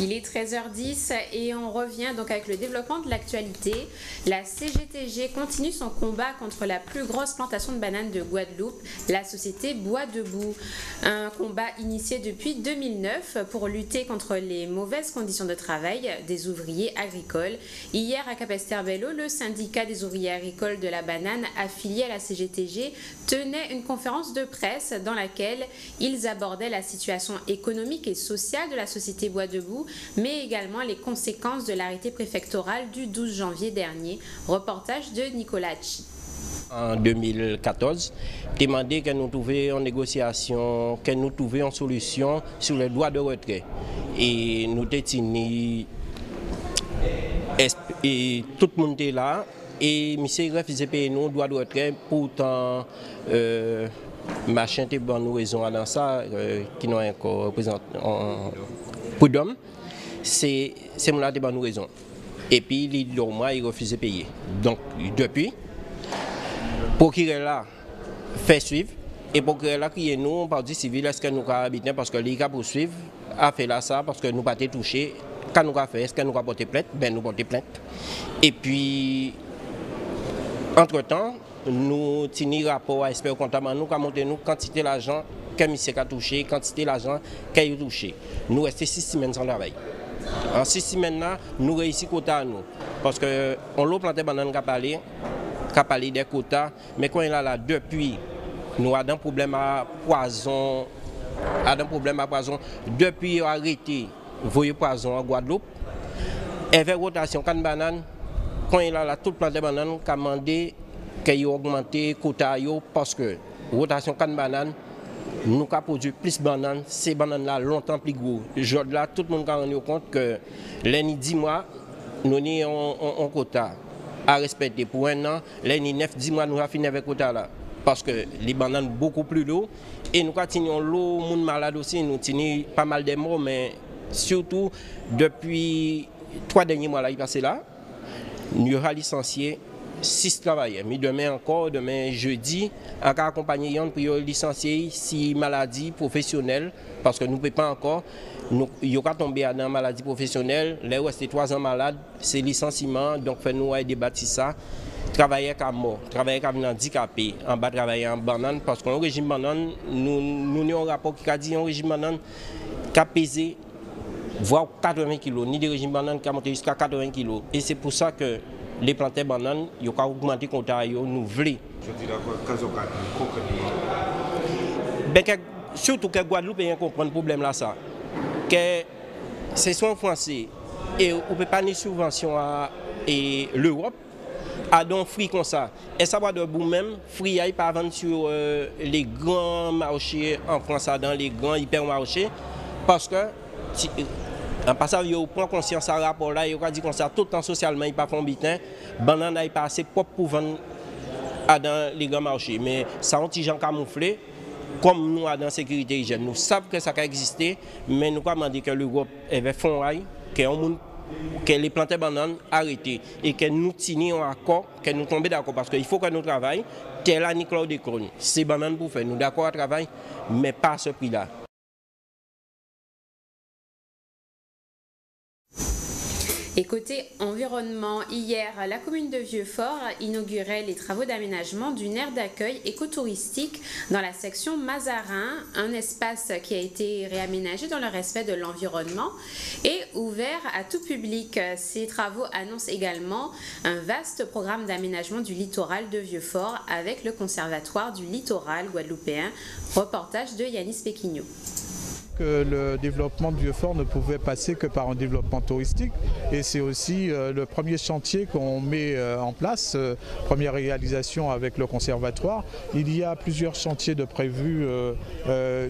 Il est 13h10 et on revient donc avec le développement de l'actualité. La CGTG continue son combat contre la plus grosse plantation de bananes de Guadeloupe, la société Bois Debout. Un combat initié depuis 2009 pour lutter contre les mauvaises conditions de travail des ouvriers agricoles. Hier à Capesterre-Belle-Eau, le syndicat des ouvriers agricoles de la banane affilié à la CGTG tenait une conférence de presse dans laquelle ils abordaient la situation économique et sociale de la société Bois Debout, mais également les conséquences de l'arrêté préfectoral du 12 janvier dernier. Reportage de Nicolas Chi. En 2014, demandé que nous trouvions en négociation, que nous trouvions en solution sur les droits de retrait. Et nous étions et tout le monde est là. Et M. refusait de payer nos droits de retrait. Pourtant, machin était bonne raison dans ça, qui n'ont encore représenté pour d'hommes. C'est mon de bonne raison. Et puis, il refusait de payer. Donc, depuis, pour qu'il est là, fait suivre. Et pour qu'il est là, qui est nous, parti civil, est-ce que nous avons habité parce que l'ICA poursuivre, a fait là ça, parce que nous n'avons pas été touchés. Quand nous avons fait, est-ce que nous avons porté plainte? Ben, nous porté plainte. Et puis, entre-temps, nous tenons rapport à Espère Comptable, nous avons monté nous quantité d'argent que M. a touché, quantité d'argent qu'il a touché. Nous restons 6 semaines sans travail. En 6 semaines, nous réussissons quota à nous. Parce qu'on l'a planté banane qui a parlé des quotas, mais quand il est là, depuis, nous avons un problème à poison. Depuis qu'on a arrêté le poison en Guadeloupe, avec rotation de banane, quand il est là, tout planté banane qui a demandé qu'il augmente le quota parce que rotation de banane, nous avons produit plus de bananes, ces bananes-là longtemps plus gros. Aujourd'hui, tout le monde a rendu compte que l'année 10 mois, nous avons un quota à respecter pour un an. L'année 9-10 mois, nous avons fini avec le quota là. Parce que les bananes sont beaucoup plus lourdes. Et nous continuons l'eau, les gens malades aussi, nous tenons pas mal de morts, mais surtout depuis 3 derniers mois là, il passé là, nous avons licencié 6 travailleurs. Mais demain encore, demain jeudi, on va accompagner pour licencier 6 maladies professionnelles, parce que nous ne pouvons pas encore. Nous sommes tombés dans la maladie professionnelle, là où c'est 3 ans malade, c'est licenciement, donc nous avons débattu ça. Travailler à mort, travailler à handicapé, en bas travailler en banane, parce qu'un régime banane, nous avons un rapport qui a dit un régime banane qui a pesé voire 80 kg, ni des régimes banane qui a monté jusqu'à 80 kg. Et c'est pour ça que les plantés bananes, ils ont augmenté le compte, nous voulons. Je dis d'accord, qu'est-ce concrètement? Surtout que Guadeloupe a compris le problème là, ça. Que c'est soit en français, et on ne peut pas ni subvention à l'Europe, à donc fruits comme ça. Et ça va de vous-même, fruits n'est pas vendre sur les grands marchés en France, dans les grands hypermarchés, parce que en passant, il prend conscience à rapport là, il a dit comme ça, tout le temps socialement, il pas font bitin, banane n'est pas assez propre pour vendre dans les grands marchés. Mais ça, on petit gens camouflé, comme nous, dans la sécurité hygiène. Nous savons que ça a existé, mais nous avons dit que l'Europe avait fait un rail, que les plantés bananes arrêtés et que nous tenions un accord, que nous tombions d'accord, parce qu'il faut que nous travaillions, tel à Nicolas de Crone. C'est banane pour faire, nous d'accord à travailler, mais pas à ce prix-là. Et côté environnement, hier, la commune de Vieux-Fort inaugurait les travaux d'aménagement d'une aire d'accueil écotouristique dans la section Mazarin, un espace qui a été réaménagé dans le respect de l'environnement et ouvert à tout public. Ces travaux annoncent également un vaste programme d'aménagement du littoral de Vieux-Fort avec le Conservatoire du littoral guadeloupéen. Reportage de Yanis Péquignot. Que le développement de Vieux-Fort ne pouvait passer que par un développement touristique et c'est aussi le premier chantier qu'on met en place, première réalisation avec le conservatoire. Il y a plusieurs chantiers de prévus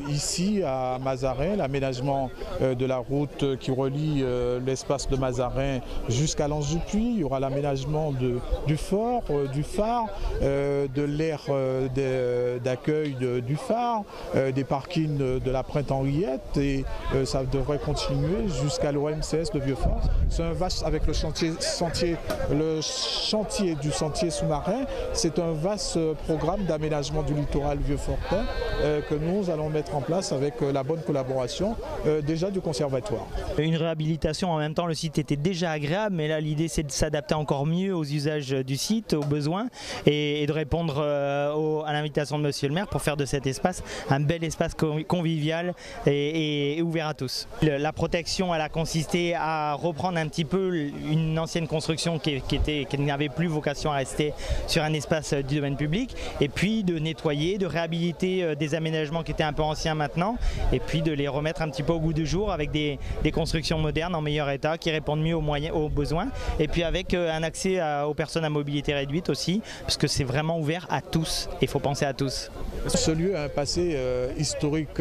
ici à Mazarin, l'aménagement de la route qui relie l'espace de Mazarin jusqu'à l'Anse-du-Puy. Il y aura l'aménagement du fort, du phare, de l'aire d'accueil du phare, des parkings de la Printemps-Henriette. fait et ça devrait continuer jusqu'à l'OMCS de Vieux-Fort. C'est un vaste, avec le chantier du sentier sous-marin, c'est un vaste programme d'aménagement du littoral vieux-fortin que nous allons mettre en place avec la bonne collaboration déjà du conservatoire. Une réhabilitation, en même temps le site était déjà agréable, mais là l'idée c'est de s'adapter encore mieux aux usages du site, aux besoins et de répondre à l'invitation de monsieur le maire pour faire de cet espace un bel espace convivial et ouvert à tous. La protection elle a consisté à reprendre un petit peu une ancienne construction qui n'avait plus vocation à rester sur un espace du domaine public et puis de nettoyer, de réhabiliter des aménagements qui étaient un peu anciens maintenant et puis de les remettre un petit peu au goût du jour avec des constructions modernes en meilleur état qui répondent mieux aux besoins et puis avec un accès aux personnes à mobilité réduite aussi parce que c'est vraiment ouvert à tous et il faut penser à tous. Ce lieu a un passé historique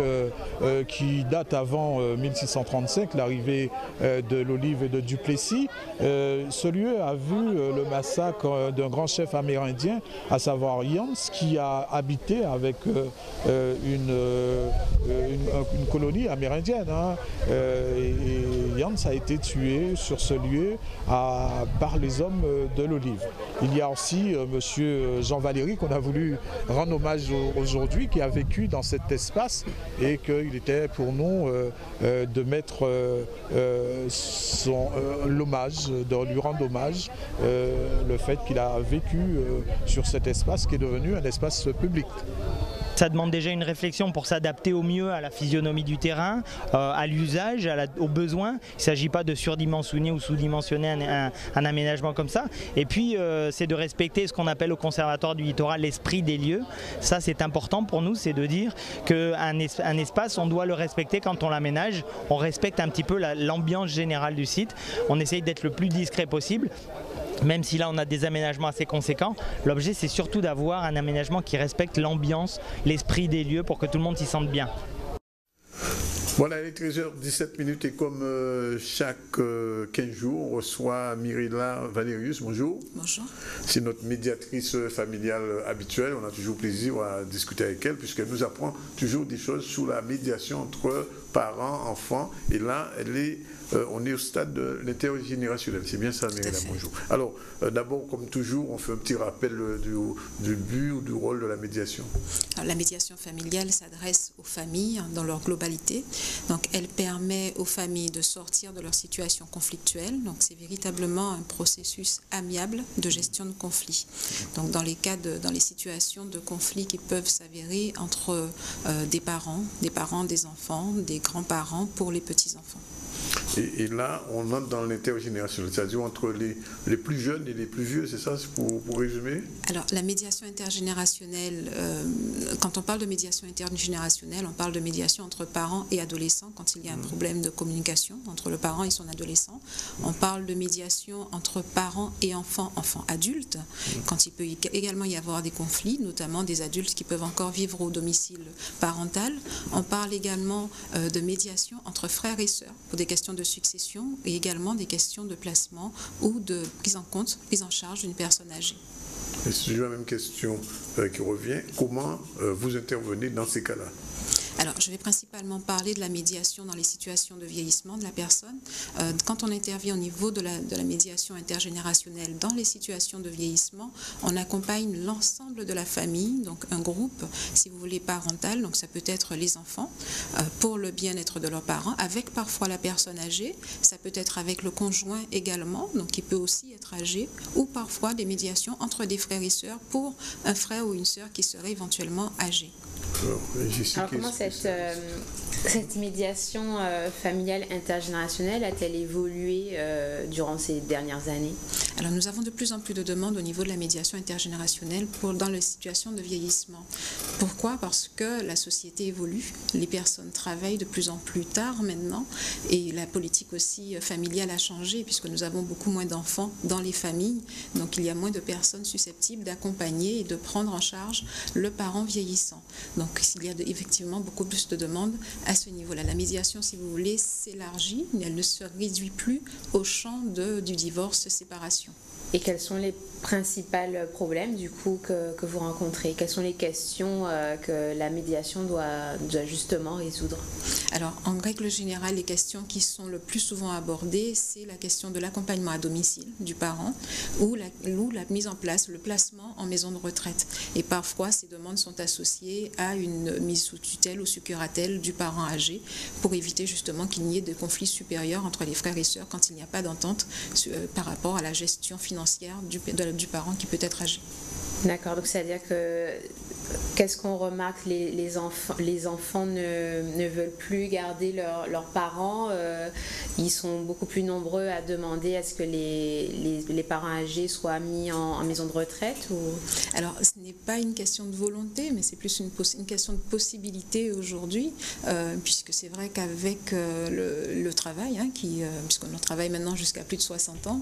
qui date avant 1635, l'arrivée de l'Olive et de Duplessis. Ce lieu a vu le massacre d'un grand chef amérindien, à savoir Yans, qui a habité avec une colonie amérindienne. Et Yans a été tué sur ce lieu par les hommes de l'Olive. Il y a aussi monsieur Jean Valéry qu'on a voulu rendre hommage aujourd'hui, qui a vécu dans cet espace et qu'il était pour nous de mettre l'hommage, de lui rendre hommage le fait qu'il a vécu sur cet espace qui est devenu un espace public. Ça demande déjà une réflexion pour s'adapter au mieux à la physionomie du terrain, à l'usage, aux besoins. Il ne s'agit pas de surdimensionner ou sous-dimensionner un aménagement comme ça. Et puis, c'est de respecter ce qu'on appelle au Conservatoire du littoral l'esprit des lieux. Ça, c'est important pour nous, c'est de dire qu'un espace, on doit le respecter quand on l'aménage. On respecte un petit peu l'ambiance générale du site. On essaye d'être le plus discret possible. Même si là on a des aménagements assez conséquents, l'objet c'est surtout d'avoir un aménagement qui respecte l'ambiance, l'esprit des lieux pour que tout le monde s'y sente bien. Voilà, il est 13h17 et comme chaque 15 jours, on reçoit Mirella Valerius. Bonjour. Bonjour. C'est notre médiatrice familiale habituelle. On a toujours plaisir à discuter avec elle puisqu'elle nous apprend toujours des choses sur la médiation entre parents, enfants. Et là, on est au stade de l'intergénérationnel. C'est bien ça, Mirella. Bonjour. Alors, d'abord, comme toujours, on fait un petit rappel du but ou du rôle de la médiation. Alors, la médiation familiale s'adresse aux familles dans leur globalité. Donc, elle permet aux familles de sortir de leur situation conflictuelle. Donc, c'est véritablement un processus amiable de gestion de conflits. Donc, dans les situations de conflits qui peuvent s'avérer entre des parents, des enfants, des grands-parents pour les petits-enfants. Et là, on entre dans l'intergénérationnel, c'est-à-dire entre les plus jeunes et les plus vieux, c'est ça, pour résumer? Alors, la médiation intergénérationnelle, quand on parle de médiation intergénérationnelle, on parle de médiation entre parents et adolescents quand il y a un problème de communication entre le parent et son adolescent. On parle de médiation entre parents et enfants adultes, quand il peut également y avoir des conflits, notamment des adultes qui peuvent encore vivre au domicile parental. On parle également de médiation entre frères et sœurs pour des questions de succession et également des questions de placement ou de prise en charge d'une personne âgée. Et c'est la même question qui revient. Comment vous intervenez dans ces cas-là? Alors, je vais principalement parler de la médiation dans les situations de vieillissement de la personne. Quand on intervient au niveau de la médiation intergénérationnelle dans les situations de vieillissement, on accompagne l'ensemble de la famille, donc un groupe, si vous voulez, parental, donc ça peut être les enfants, pour le bien-être de leurs parents, avec parfois la personne âgée, ça peut être avec le conjoint également, donc qui peut aussi être âgé, ou parfois des médiations entre des frères et sœurs pour un frère ou une sœur qui serait éventuellement âgé. Alors comment cette médiation familiale intergénérationnelle a-t-elle évolué durant ces dernières années? Alors nous avons de plus en plus de demandes au niveau de la médiation intergénérationnelle dans les situations de vieillissement. Pourquoi? Parce que la société évolue, les personnes travaillent de plus en plus tard maintenant et la politique aussi familiale a changé puisque nous avons beaucoup moins d'enfants dans les familles, donc il y a moins de personnes susceptibles d'accompagner et de prendre en charge le parent vieillissant. Donc il y a effectivement beaucoup plus de demandes à ce niveau-là. La médiation, si vous voulez, s'élargit, mais elle ne se réduit plus au champ du divorce-séparation. Et quelles sont les principal problème du coup que vous rencontrez? Quelles sont les questions que la médiation doit justement résoudre? Alors, en règle générale, les questions qui sont le plus souvent abordées, c'est la question de l'accompagnement à domicile du parent ou la mise en place, le placement en maison de retraite. Et parfois, ces demandes sont associées à une mise sous tutelle ou sous curatelle du parent âgé pour éviter justement qu'il n'y ait de conflits supérieurs entre les frères et sœurs quand il n'y a pas d'entente par rapport à la gestion financière du parent qui peut être âgé. D'accord, donc c'est-à-dire que qu'est-ce qu'on remarque, les enfants ne veulent plus garder leurs parents, ils sont beaucoup plus nombreux à demander à ce que les parents âgés soient mis en maison de retraite ou... Alors ce n'est pas une question de volonté, mais c'est plus une question de possibilité aujourd'hui, puisque c'est vrai qu'avec le travail, puisqu'on travaille maintenant jusqu'à plus de 60 ans,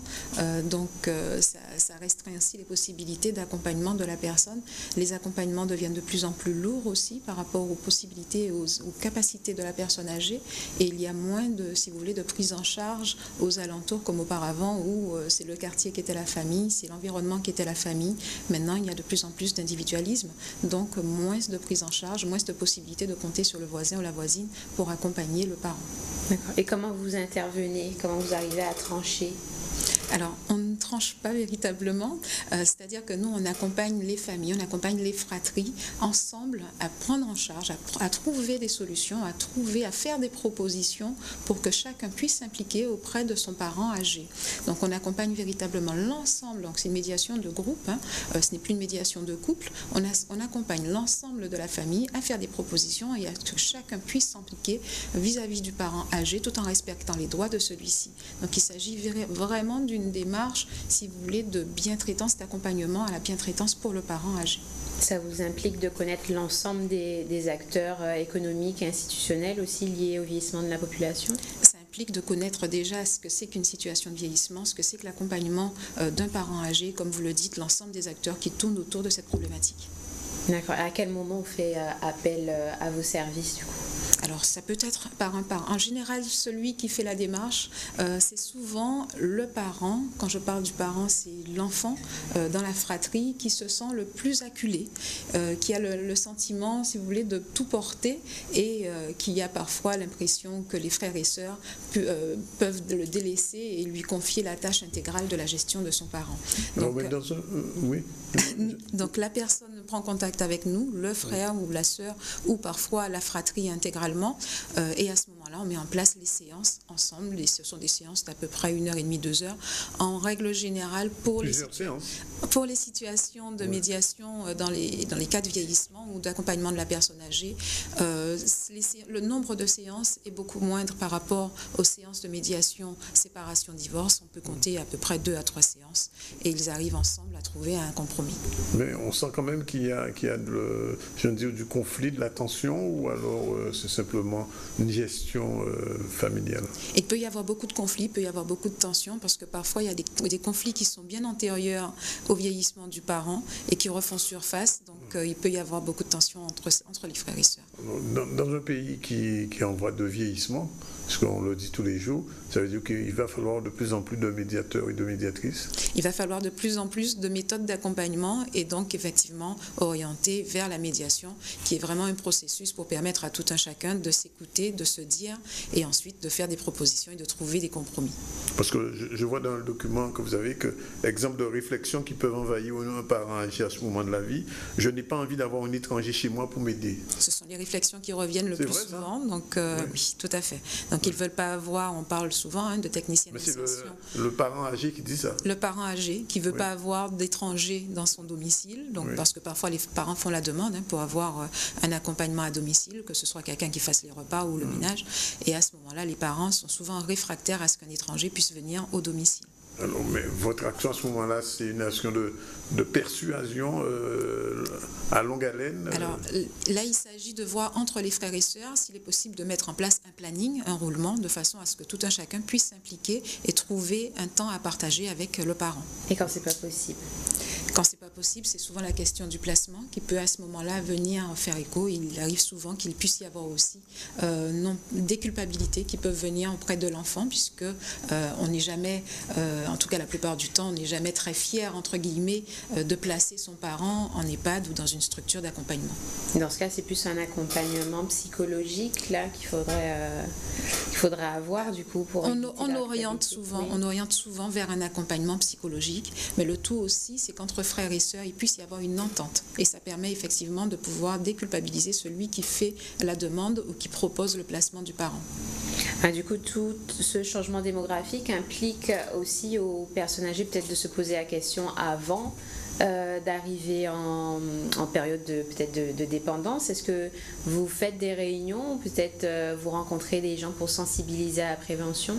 ça restreint ainsi les possibilités d'accompagnement de la personne. Les accompagnements deviennent de plus en plus lourds aussi par rapport aux possibilités et aux capacités de la personne âgée, et il y a moins de, si vous voulez, de prise en charge aux alentours comme auparavant où c'est le quartier qui était la famille, c'est l'environnement qui était la famille. Maintenant, il y a de plus en plus d'individualisme, donc moins de prise en charge, moins de possibilités de compter sur le voisin ou la voisine pour accompagner le parent. D'accord. Et comment vous intervenez? Comment vous arrivez à trancher? Alors, on ne tranche pas véritablement, c'est-à-dire que nous, on accompagne les familles, on accompagne les fratries ensemble à prendre en charge, à trouver des solutions, à faire des propositions pour que chacun puisse s'impliquer auprès de son parent âgé. Donc, on accompagne véritablement l'ensemble, donc c'est une médiation de groupe, ce n'est plus une médiation de couple, on accompagne l'ensemble de la famille à faire des propositions et à ce que chacun puisse s'impliquer vis-à-vis du parent âgé tout en respectant les droits de celui-ci. Donc, il s'agit vraiment d'une démarche, si vous voulez, de bientraitance, d'accompagnement à la bientraitance pour le parent âgé. Ça vous implique de connaître l'ensemble des acteurs économiques et institutionnels aussi liés au vieillissement de la population? Ça implique de connaître déjà ce que c'est qu'une situation de vieillissement, ce que c'est que l'accompagnement d'un parent âgé, comme vous le dites, l'ensemble des acteurs qui tournent autour de cette problématique. D'accord. À quel moment on fait appel à vos services du coup? Alors, ça peut être par un parent. En général, celui qui fait la démarche, c'est souvent le parent. Quand je parle du parent, c'est l'enfant dans la fratrie qui se sent le plus acculé, qui a le sentiment, si vous voulez, de tout porter et qui a parfois l'impression que les frères et sœurs peuvent le délaisser et lui confier la tâche intégrale de la gestion de son parent. Donc, oui. Donc, la personne prend contact avec nous, le frère ou la sœur, ou parfois la fratrie intégralement, et à ce moment-là, on met en place les séances ensemble, et ce sont des séances d'à peu près 1h30, 2 heures, en règle générale pour les situations de médiation dans les cas de vieillissement ou d'accompagnement de la personne âgée. Le nombre de séances est beaucoup moindre par rapport aux séances de médiation, séparation, divorce. On peut compter à peu près 2 à 3 séances, et ils arrivent ensemble à trouver un compromis. Mais on sent quand même qu'il y a du conflit, de la tension, ou alors c'est simplement une gestion familiale? Il peut y avoir beaucoup de conflits, il peut y avoir beaucoup de tensions, parce que parfois il y a des conflits qui sont bien antérieurs au vieillissement du parent et qui refont surface, donc il peut y avoir beaucoup de tensions entre les frères et sœurs. Dans un pays qui est en voie de vieillissement, parce qu'on le dit tous les jours, ça veut dire qu'il va falloir de plus en plus de médiateurs et de médiatrices? Il va falloir de plus en plus de méthodes d'accompagnement et donc effectivement orientées vers la médiation, qui est vraiment un processus pour permettre à tout un chacun de s'écouter, de se dire et ensuite de faire des propositions et de trouver des compromis. Parce que je vois dans le document que vous avez que exemple de réflexions qui peuvent envahir un parent âgé à ce moment de la vie. Je n'ai pas envie d'avoir un étranger chez moi pour m'aider. Ce sont les réflexions qui reviennent le plus souvent, donc oui, tout à fait. Donc ils ne veulent pas avoir, on parle souvent de techniciens d'insertion. C'est le parent âgé qui dit ça. Le parent âgé qui ne veut pas avoir d'étrangers dans son domicile, donc parce que parfois les parents font la demande pour avoir un accompagnement à domicile, que ce soit quelqu'un qui fasse les repas ou le ménage, et à ce moment-là, les parents sont souvent réfractaires à ce qu'un étranger puisse venir au domicile. Alors, mais votre action à ce moment-là, c'est une action de persuasion à longue haleine? Alors là, il s'agit de voir entre les frères et sœurs s'il est possible de mettre en place un planning, un roulement, de façon à ce que tout un chacun puisse s'impliquer et trouver un temps à partager avec le parent. Et quand c'est pas possible? Quand ce n'est pas possible, c'est souvent la question du placement qui peut à ce moment-là venir faire écho. Il arrive souvent qu'il puisse y avoir aussi des culpabilités qui peuvent venir auprès de l'enfant, puisque on n'est jamais, en tout cas la plupart du temps, on n'est jamais très fier, entre guillemets, de placer son parent en EHPAD ou dans une structure d'accompagnement. Dans ce cas, c'est plus un accompagnement psychologique là qu'il faudrait avoir du coup pour... On oriente souvent vers un accompagnement psychologique, mais le tout aussi, c'est qu'entre frères et sœurs, il puisse y avoir une entente. Et ça permet effectivement de pouvoir déculpabiliser celui qui fait la demande ou qui propose le placement du parent. Du coup, tout ce changement démographique implique aussi aux personnes âgées peut-être de se poser la question avant d'arriver en période de dépendance. Est-ce que vous faites des réunions, peut-être vous rencontrez des gens pour sensibiliser à la prévention?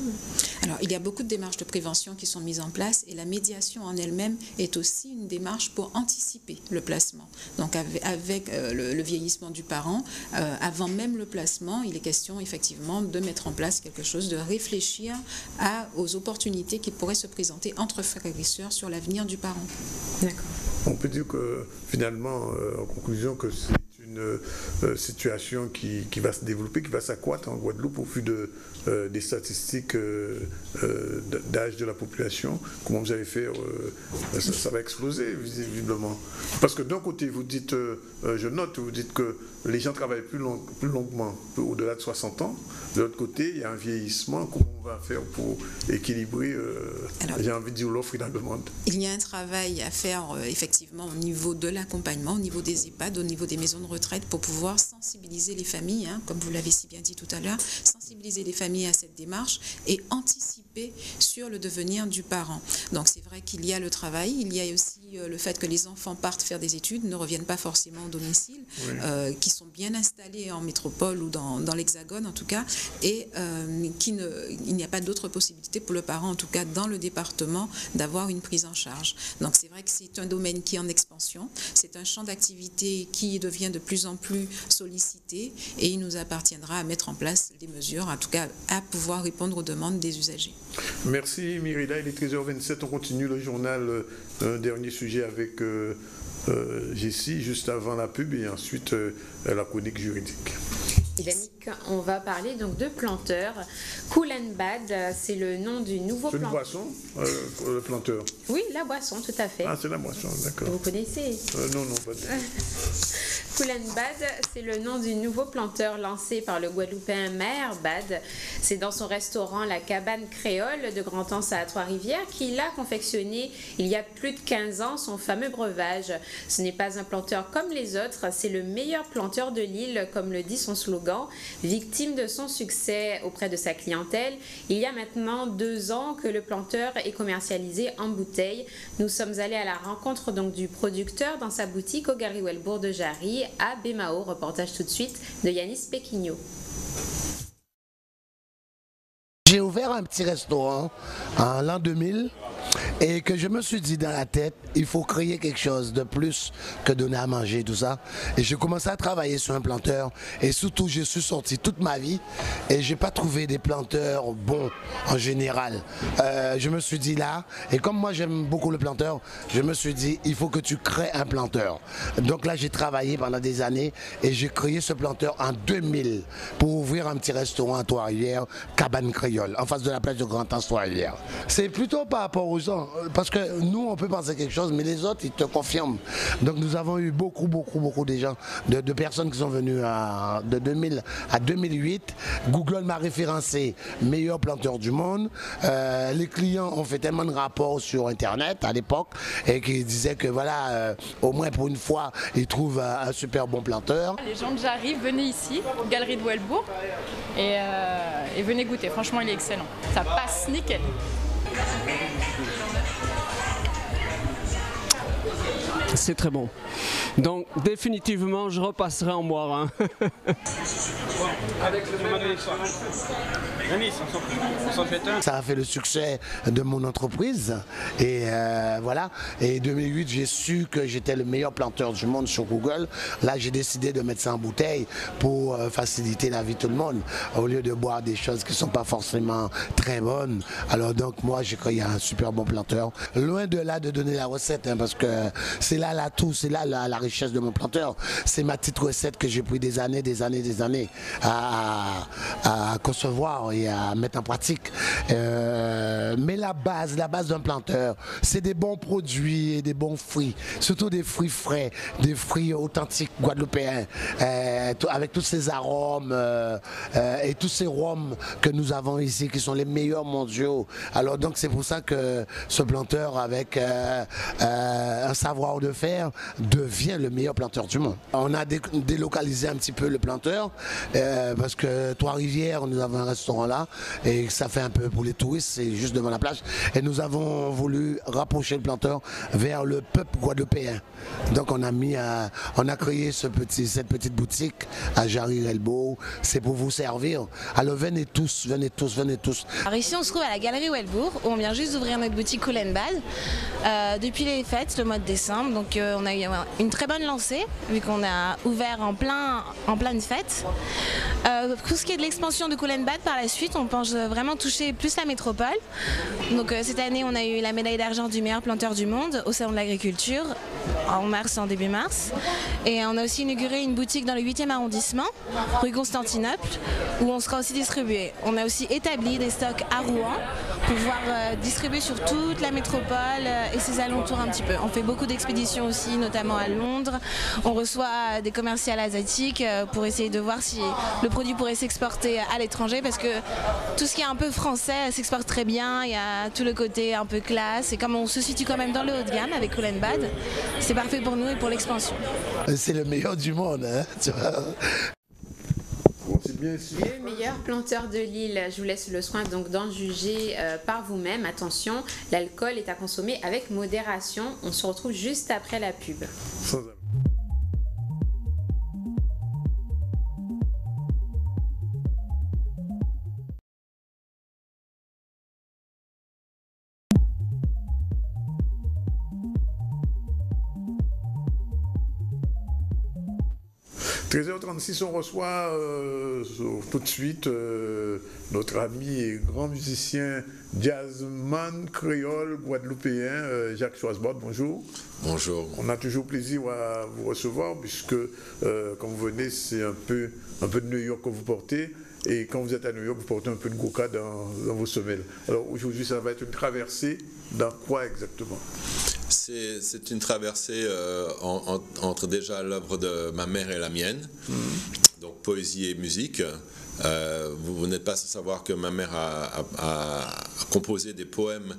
Alors, il y a beaucoup de démarches de prévention qui sont mises en place et la médiation en elle-même est aussi une démarche pour anticiper le placement. Donc, avec le vieillissement du parent, avant même le placement, il est question effectivement de mettre en place quelque chose, de réfléchir aux opportunités qui pourraient se présenter entre frères et sœurs sur l'avenir du parent. D'accord. On peut dire que finalement, en conclusion, que c'est une situation qui va se développer, qui va s'accroître en Guadeloupe au vu des statistiques d'âge de la population. Comment vous allez faire, ça va exploser visiblement. Parce que d'un côté, vous dites, je note, vous dites que les gens travaillent plus longuement, au-delà de 60 ans. De l'autre côté, il y a un vieillissement. Comment on va faire pour équilibrer, j'ai envie de dire, l'offre et la demande? Il y a un travail à faire effectivement au niveau de l'accompagnement, au niveau des EHPAD, au niveau des maisons de retraite pour pouvoir sensibiliser les familles, comme vous l'avez si bien dit tout à l'heure, sensibiliser les familles à cette démarche et anticiper sur le devenir du parent. Donc c'est vrai qu'il y a le travail, il y a aussi le fait que les enfants partent faire des études, ne reviennent pas forcément au domicile, oui. Qui sont bien installés en métropole ou dans l'Hexagone en tout cas, et il n'y a pas d'autre possibilité pour le parent, en tout cas dans le département, d'avoir une prise en charge. Donc c'est vrai que c'est un domaine qui est en expansion, c'est un champ d'activité qui devient de plus en plus sollicité et il nous appartiendra à mettre en place des mesures, en tout cas à pouvoir répondre aux demandes des usagers. Merci Myrila, il est 13h27, on continue le journal, dernier sujet avec Jessie, juste avant la pub et ensuite la chronique juridique. Yannick, on va parler donc de planteur. Cool and Bad, c'est le nom du nouveau planteur. C'est une boisson, le planteur? Oui, la boisson, tout à fait. Ah, c'est la boisson, d'accord. Vous connaissez? Non, pas du tout. Cool and Bad, c'est le nom du nouveau planteur lancé par le Guadeloupéen Maher Bad. C'est dans son restaurant La Cabane Créole de Grand-Anse à Trois-Rivières qu'il a confectionné il y a plus de 15 ans son fameux breuvage. Ce n'est pas un planteur comme les autres, c'est le meilleur planteur de l'île, comme le dit son slogan. Victime de son succès auprès de sa clientèle, il y a maintenant 2 ans que le planteur est commercialisé en bouteille. Nous sommes allés à la rencontre donc du producteur dans sa boutique au Gary Welbourg de Jarry à Bémao. Reportage tout de suite de Yanis Pequigno. J'ai ouvert un petit restaurant en l'an 2000 et que je me suis dit dans la tête, il faut créer quelque chose de plus que donner à manger, tout ça. Et j'ai commencé à travailler sur un planteur et surtout je suis sorti toute ma vie et j'ai pas trouvé des planteurs bons en général. Je me suis dit là, et comme moi j'aime beaucoup le planteur, je me suis dit il faut que tu crées un planteur. Donc là j'ai travaillé pendant des années et j'ai créé ce planteur en 2000 pour ouvrir un petit restaurant à Trois-Rivières, Cabane Créole, en face de la plage de Grand-Anse Trois-Rivières. C'est plutôt par rapport aux gens, parce que nous on peut penser quelque chose, mais les autres ils te confirment. Donc nous avons eu beaucoup de gens, de personnes qui sont venues de 2000 à 2008. Google m'a référencé meilleur planteur du monde. Les clients ont fait tellement de rapports sur internet à l'époque et qui disaient que voilà, au moins pour une fois ils trouvent un super bon planteur. Les gens de Jarry, venez ici, Galerie de Welbourg, et venez goûter. Franchement il est excellent, ça passe nickel. C'est très bon. Donc définitivement, je repasserai en boire un. Avec le Ça a fait le succès de mon entreprise et voilà. Et 2008, j'ai su que j'étais le meilleur planteur du monde sur Google. Là, j'ai décidé de mettre ça en bouteille pour faciliter la vie de tout le monde, au lieu de boire des choses qui ne sont pas forcément très bonnes. Alors donc moi, j'ai créé un super bon planteur. Loin de là de donner la recette, hein, parce que c'est là l'atout, c'est là la richesse de mon planteur. C'est ma petite recette que j'ai pris des années à concevoir et à mettre en pratique. Mais la base d'un planteur, c'est des bons produits et des bons fruits, surtout des fruits frais, des fruits authentiques guadeloupéens, avec tous ces arômes et tous ces rhums que nous avons ici, qui sont les meilleurs mondiaux. Alors donc c'est pour ça que ce planteur, avec un savoir de faire, devient le meilleur planteur du monde. On a délocalisé un petit peu le planteur parce que Trois-Rivières, nous avons un restaurant là et ça fait un peu pour les touristes, c'est juste devant la plage. Et nous avons voulu rapprocher le planteur vers le peuple guadeloupéen. Donc on a créé cette petite boutique à Jarry-Relbeau. C'est pour vous servir. Alors venez tous, venez tous, venez tous. Alors ici on se trouve à la Galerie Welbourg où on vient juste d'ouvrir notre boutique Cool & Bad depuis les fêtes, le mois de décembre. Donc on a eu une très bonne lancée vu qu'on a ouvert en pleine fête. Pour ce qui est de l'expansion de Cool & Bad, par la suite on pense vraiment toucher plus la métropole. Donc cette année on a eu la médaille d'argent du meilleur planteur du monde au salon de l'agriculture en début mars. Et on a aussi inauguré une boutique dans le 8e arrondissement, rue Constantinople, où on sera aussi distribué. On a aussi établi des stocks à Rouen pour pouvoir distribuer sur toute la métropole et ses alentours un petit peu. On fait beaucoup d'expéditions aussi, notamment à Londres. On reçoit des commerciales asiatiques pour essayer de voir si le produit pourrait s'exporter à l'étranger, parce que tout ce qui est un peu français s'exporte très bien. Il y a tout le côté un peu classe, et comme on se situe quand même dans le haut de gamme avec Cool & Bad, c'est parfait pour nous et pour l'expansion. C'est le meilleur du monde, hein, tu vois. Le meilleur planteur de l'île, je vous laisse le soin donc d'en juger par vous-même. Attention, l'alcool est à consommer avec modération. On se retrouve juste après la pub. – 13h36, on reçoit tout de suite notre ami et grand musicien jazzman créole guadeloupéen Jacques Schwarzbord. Bonjour. Bonjour. On a toujours plaisir à vous recevoir puisque quand vous venez, c'est un peu de New York que vous portez. Et quand vous êtes à New York, vous portez un peu de goka dans vos semelles. Alors aujourd'hui, ça va être une traversée dans quoi exactement? C'est une traversée entre déjà l'œuvre de ma mère et la mienne, donc poésie et musique. Vous n'êtes pas sans savoir que ma mère a composé des poèmes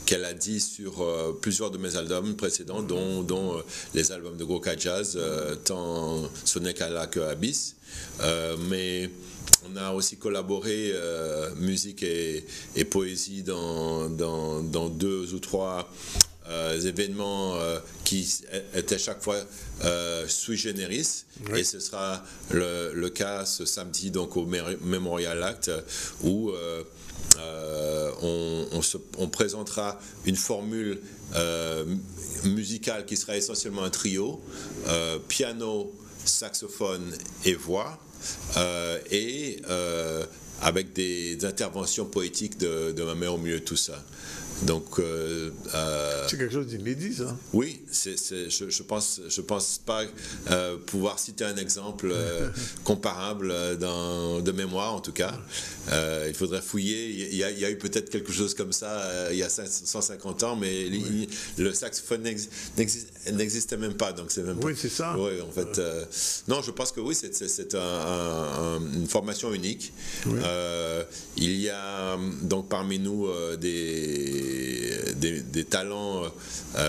qu'elle a dit sur plusieurs de mes albums précédents, dont les albums de Goka Jazz, tant Sonekala que Abyss. Mais on a aussi collaboré musique et poésie dans 2 ou 3 événements qui étaient chaque fois sui generis. Oui. Et ce sera le cas ce samedi donc au Memorial Act où on présentera une formule musicale qui sera essentiellement un trio, piano, saxophone et voix, avec des interventions poétiques de ma mère au milieu de tout ça. Donc, c'est quelque chose d'inédit, ça. Oui, je pense pas pouvoir citer un exemple comparable de mémoire, en tout cas. Il faudrait fouiller. Il y a eu peut-être quelque chose comme ça il y a 150 ans, mais oui. Le saxophone n'existait même pas. Donc c'est même oui, c'est ça. Oui, en fait. Non, je pense que oui, c'est une formation unique. Oui. Il y a donc parmi nous des talents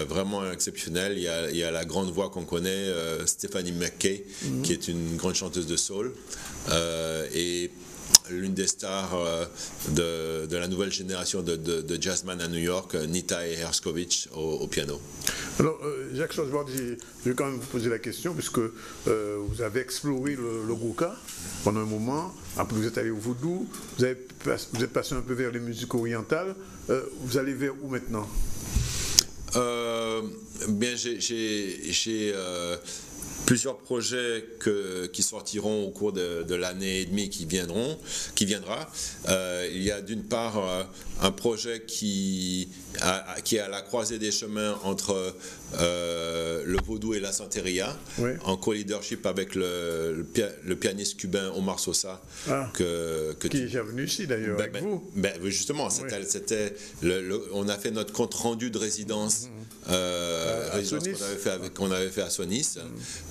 vraiment exceptionnels. Il y a la grande voix qu'on connaît, Stephanie McKay, qui est une grande chanteuse de soul. Et l'une des stars de la nouvelle génération de jazzman à New York, Nitai Herskovitch au piano. Alors, Jacques Schwarzbard, je vais quand même vous poser la question, puisque vous avez exploré le goka pendant un moment, après vous êtes allé au vaudou, vous êtes passé un peu vers les musiques orientales, vous allez vers où maintenant? Bien, j'ai plusieurs projets qui sortiront au cours de l'année et demie qui viendra. Il y a d'une part un projet qui est à la croisée des chemins entre le vaudou et la santeria, oui, en co-leadership avec le pianiste cubain Omar Sosa. Qui est déjà venu ici d'ailleurs avec vous. Justement, on a fait notre compte rendu de résidence, qu'on avait fait à Sonis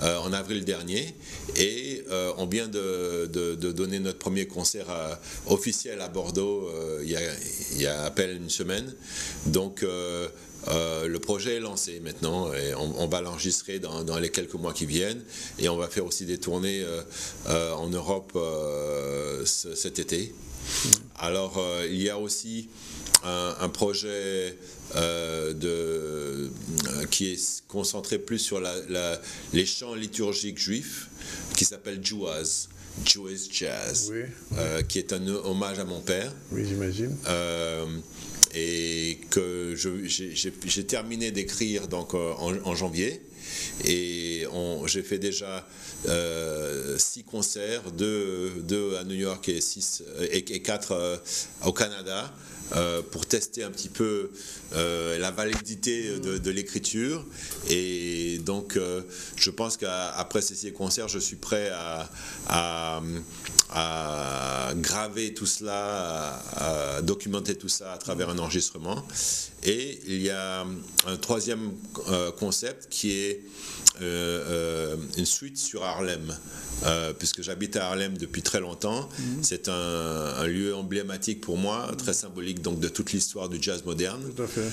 en avril dernier, et on vient de donner notre premier concert officiel à Bordeaux il y a à peine une semaine. Donc le projet est lancé maintenant et on va l'enregistrer dans les quelques mois qui viennent, et on va faire aussi des tournées en Europe cet été. Alors il y a aussi un projet qui est concentré plus sur les chants liturgiques juifs, qui s'appelle Jewish Jazz, oui, qui est un hommage à mon père. Oui, j'imagine. Et que j'ai terminé d'écrire donc en janvier, et j'ai fait déjà 6 concerts, 2 à New York et 4 au Canada, pour tester un petit peu la validité de l'écriture. Et donc je pense qu'après ces 6 concerts, je suis prêt à graver tout cela, à documenter tout ça à travers un enregistrement. Et il y a un troisième concept qui est une suite sur Harlem, puisque j'habite à Harlem depuis très longtemps. C'est un lieu emblématique pour moi, très symbolique donc de toute l'histoire du jazz moderne. Tout à fait.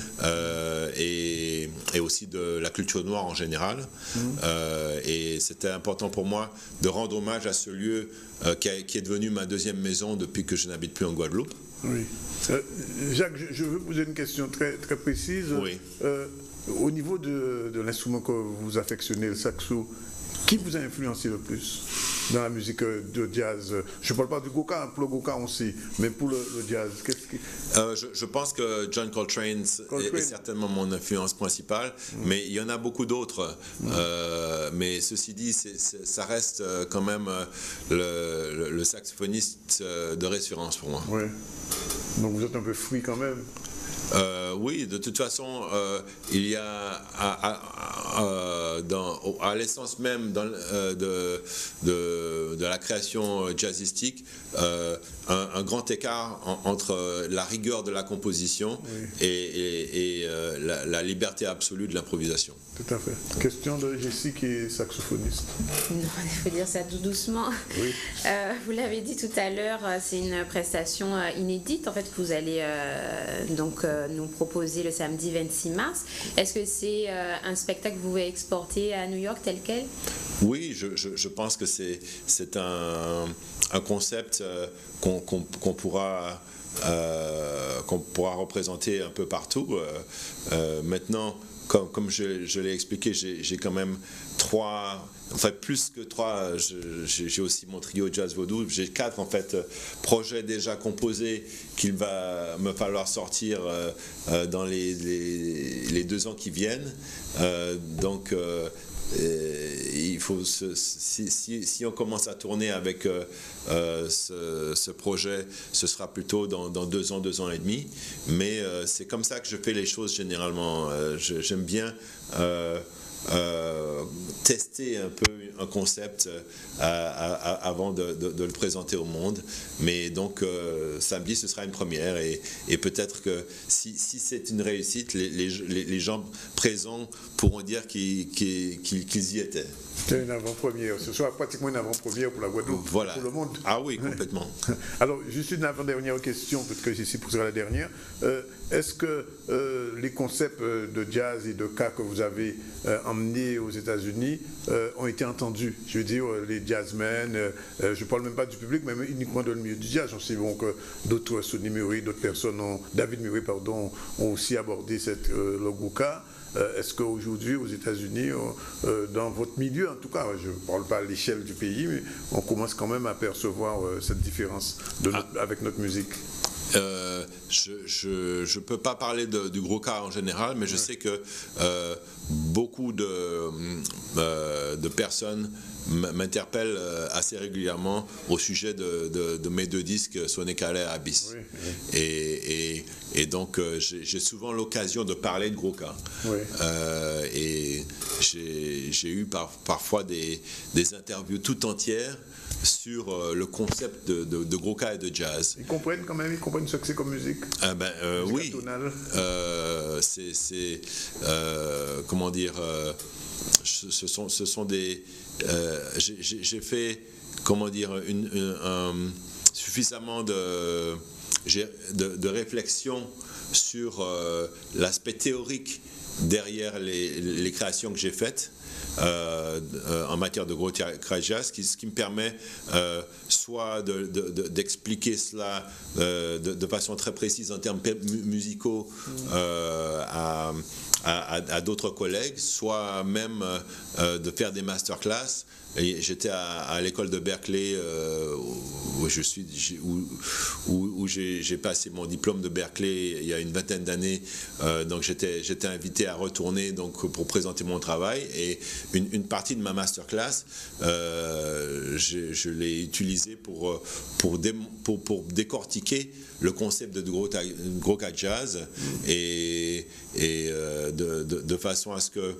Et aussi de la culture noire en général. Et c'était important pour moi de rendre hommage à ce lieu qui est devenu ma deuxième maison depuis que je n'habite plus en Guadeloupe. Oui. Jacques, je veux poser une question très, très précise. Oui. Au niveau de l'instrument que vous affectionnez, le saxo, qui vous a influencé le plus dans la musique de jazz? Je ne parle pas du goka, pour le goka on sait, mais pour le jazz, qu'est-ce qui... Je pense que John Coltrane est certainement mon influence principale, mais il y en a beaucoup d'autres. Mais ceci dit, ça reste quand même le saxophoniste de référence pour moi. Oui. Donc vous êtes un peu free quand même. Oui, de toute façon, il y a à l'essence même de la création jazzistique un grand écart entre la rigueur de la composition, oui, et la liberté absolue de l'improvisation. Tout à fait. Question de Jessie qui est saxophoniste. Non, il faut dire ça tout doucement. Oui. Vous l'avez dit tout à l'heure, c'est une prestation inédite en fait que vous allez nous proposer le samedi 26 mars. Est-ce que c'est un spectacle que vous pouvez exporter à New York tel quel? Oui, je pense que c'est un concept qu'on pourra représenter un peu partout. Maintenant, comme je l'ai expliqué, j'ai quand même 3, enfin plus que 3, j'ai aussi mon trio Jazz Vaudou, j'ai 4 en fait projets déjà composés qu'il va me falloir sortir dans les 2 ans qui viennent. Donc il faut si on commence à tourner avec ce projet, ce sera plutôt dans 2 ans, 2 ans et demi, mais c'est comme ça que je fais les choses généralement. J'aime bien tester un peu un concept avant de le présenter au monde, mais donc samedi ce sera une première, et peut-être que si c'est une réussite, les gens présents pourront dire qu'ils y étaient. C'est une avant-première, ce sera pratiquement une avant-première pour la Guadeloupe, voilà, pour le monde. Ah oui, complètement. Alors, juste une avant-dernière question, peut-être que ici pour sera la dernière. Est-ce que les concepts de jazz et de cas que vous avez emmenés aux États-Unis aussi ont été entendus. Je veux dire, les jazzmen, je ne parle même pas du public, mais uniquement dans le milieu du jazz. On sait bon que d'autres, Sonny Murray, d'autres personnes, David Murray, pardon, ont aussi abordé le Gouka. Est-ce qu'aujourd'hui, aux États-Unis, dans votre milieu, en tout cas, je ne parle pas à l'échelle du pays, mais on commence quand même à percevoir cette différence avec notre musique? Je ne peux pas parler du gros cas en général, mais je sais que beaucoup de personnes m'interpellent assez régulièrement au sujet de mes 2 disques Sonic Alley et Abyss. Oui. Et donc j'ai souvent l'occasion de parler de gros cas. Oui. Et j'ai eu parfois des interviews tout entières sur le concept de gros cas et de jazz. Ils comprennent quand même, ils comprennent ce que c'est comme musique. Oui. Comment dire, ce sont des... j'ai fait, comment dire, suffisamment de réflexion sur l'aspect théorique derrière les créations que j'ai faites. En matière de gros cas jazz, ce qui me permet soit d'expliquer cela de façon très précise en termes musicaux à d'autres collègues, soit même de faire des masterclass. J'étais à l'école de Berkeley où j'ai passé mon diplôme de Berkeley il y a une vingtaine d'années, donc j'étais invité à retourner donc pour présenter mon travail, et une partie de ma masterclass je l'ai utilisée pour décortiquer le concept de gros cas jazz et de façon à ce que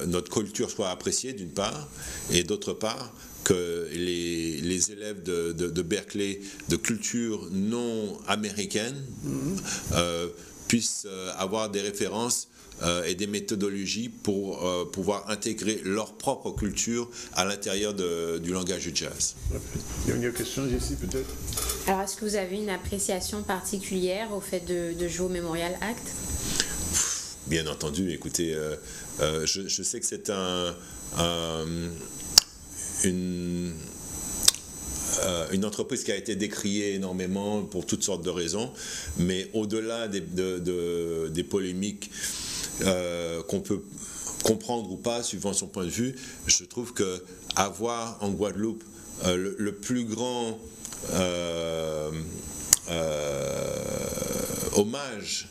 notre culture soit appréciée d'une part, et d'autre part que les élèves de Berkeley de culture non américaine puissent avoir des références et des méthodologies pour pouvoir intégrer leur propre culture à l'intérieur du langage du jazz. Il y a une question, Jessie, peut-être? Alors, est-ce que vous avez une appréciation particulière au fait de jouer au Memorial Act? Bien entendu, écoutez, je sais que c'est une entreprise qui a été décriée énormément pour toutes sortes de raisons, mais au-delà des polémiques qu'on peut comprendre ou pas, suivant son point de vue, je trouve qu'avoir en Guadeloupe le plus grand hommage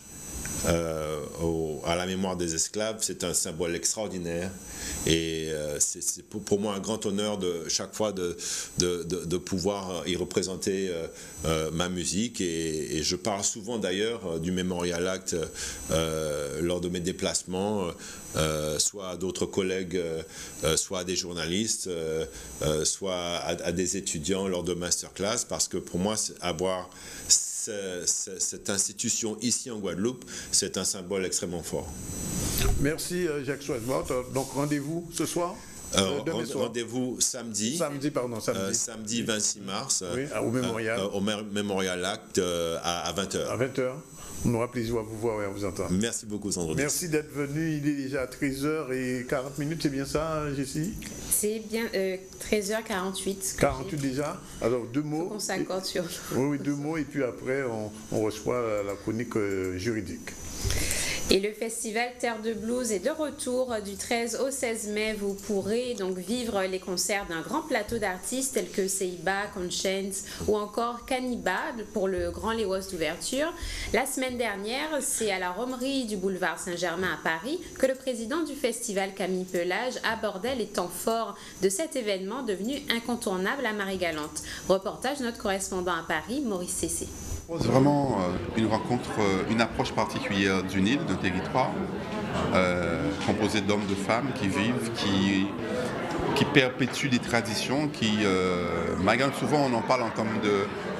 à la mémoire des esclaves, c'est un symbole extraordinaire, et c'est pour moi un grand honneur de chaque fois de pouvoir y représenter ma musique, et je parle souvent d'ailleurs du Memorial Act lors de mes déplacements, soit à d'autres collègues, soit à des journalistes, soit à des étudiants lors de masterclass, parce que pour moi avoir cette institution ici en Guadeloupe, c'est un symbole extrêmement fort. Merci Jacques Choisemout. Donc rendez-vous ce soir? Rendez-vous samedi 26 mars, oui, au Memorial. Au Memorial Act à 20h. À 20h. On aura plaisir à vous voir et à vous entendre. Merci beaucoup, Sandro. Merci d'être venu. Il est déjà 13h40, c'est bien ça, Jessie? C'est bien 13h48. 48 déjà. Alors, 2 mots. Faut qu'on s'accorde sur... Oui, 2 mots, et puis après, on reçoit la chronique juridique. Et le festival Terre de Blues est de retour du 13 au 16 mai. Vous pourrez donc vivre les concerts d'un grand plateau d'artistes tels que Seiba, Conscience ou encore Cannibal pour le Grand Léos d'ouverture. La semaine dernière, c'est à la Romerie du boulevard Saint-Germain à Paris que le président du festival, Camille Pelage, abordait les temps forts de cet événement devenu incontournable à Marie-Galante. Reportage de notre correspondant à Paris, Maurice Cessé. C'est vraiment une rencontre, une approche particulière d'une île, d'un territoire, composé d'hommes, de femmes qui vivent, qui perpétuent des traditions, qui, malgré souvent on en parle en termes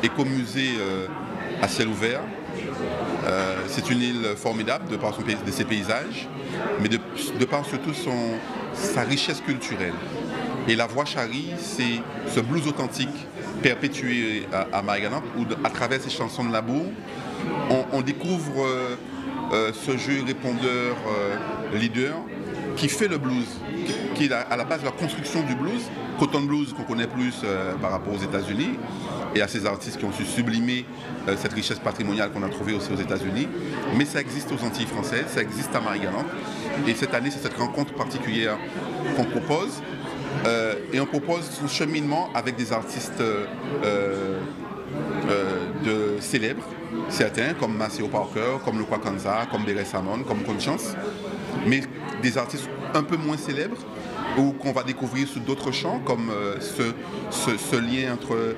d'écomusée à ciel ouvert. C'est une île formidable de par de ses paysages, mais de par surtout sa richesse culturelle. Et la voix Chari, c'est ce blues authentique perpétué à Marie-Galante, où à travers ces chansons de labour, on découvre ce jeu répondeur leader qui fait le blues, qui est à la base de la construction du blues, Cotton Blues qu'on connaît plus par rapport aux États-Unis, et à ces artistes qui ont su sublimer cette richesse patrimoniale qu'on a trouvée aussi aux États-Unis. Mais ça existe aux Antilles françaises, ça existe à Marie-Galante. Et cette année, c'est cette rencontre particulière qu'on propose. Et on propose son cheminement avec des artistes célèbres, certains comme Maceo Parker, comme le Kwakanza, comme Beret Samon, comme Conscience, mais des artistes un peu moins célèbres ou qu'on va découvrir sous d'autres champs, comme ce lien entre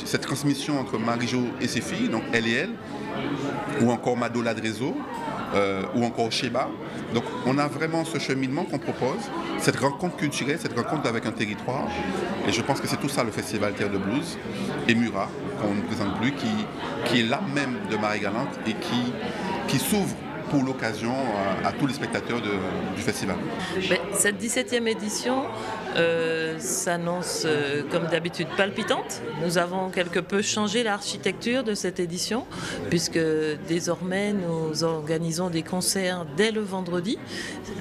cette transmission entre Marie-Jo et ses filles, donc elle et elle, ou encore Mado Ladrezo, ou encore Sheba. Donc on a vraiment ce cheminement qu'on propose, cette rencontre culturelle, cette rencontre avec un territoire, et je pense que c'est tout ça le Festival Terre de Blues, et Mura, qu'on ne présente plus, qui est là même de Marie-Galante et qui s'ouvre pour l'occasion à tous les spectateurs du festival. Cette 17e édition s'annonce comme d'habitude palpitante. Nous avons quelque peu changé l'architecture de cette édition puisque désormais nous organisons des concerts dès le vendredi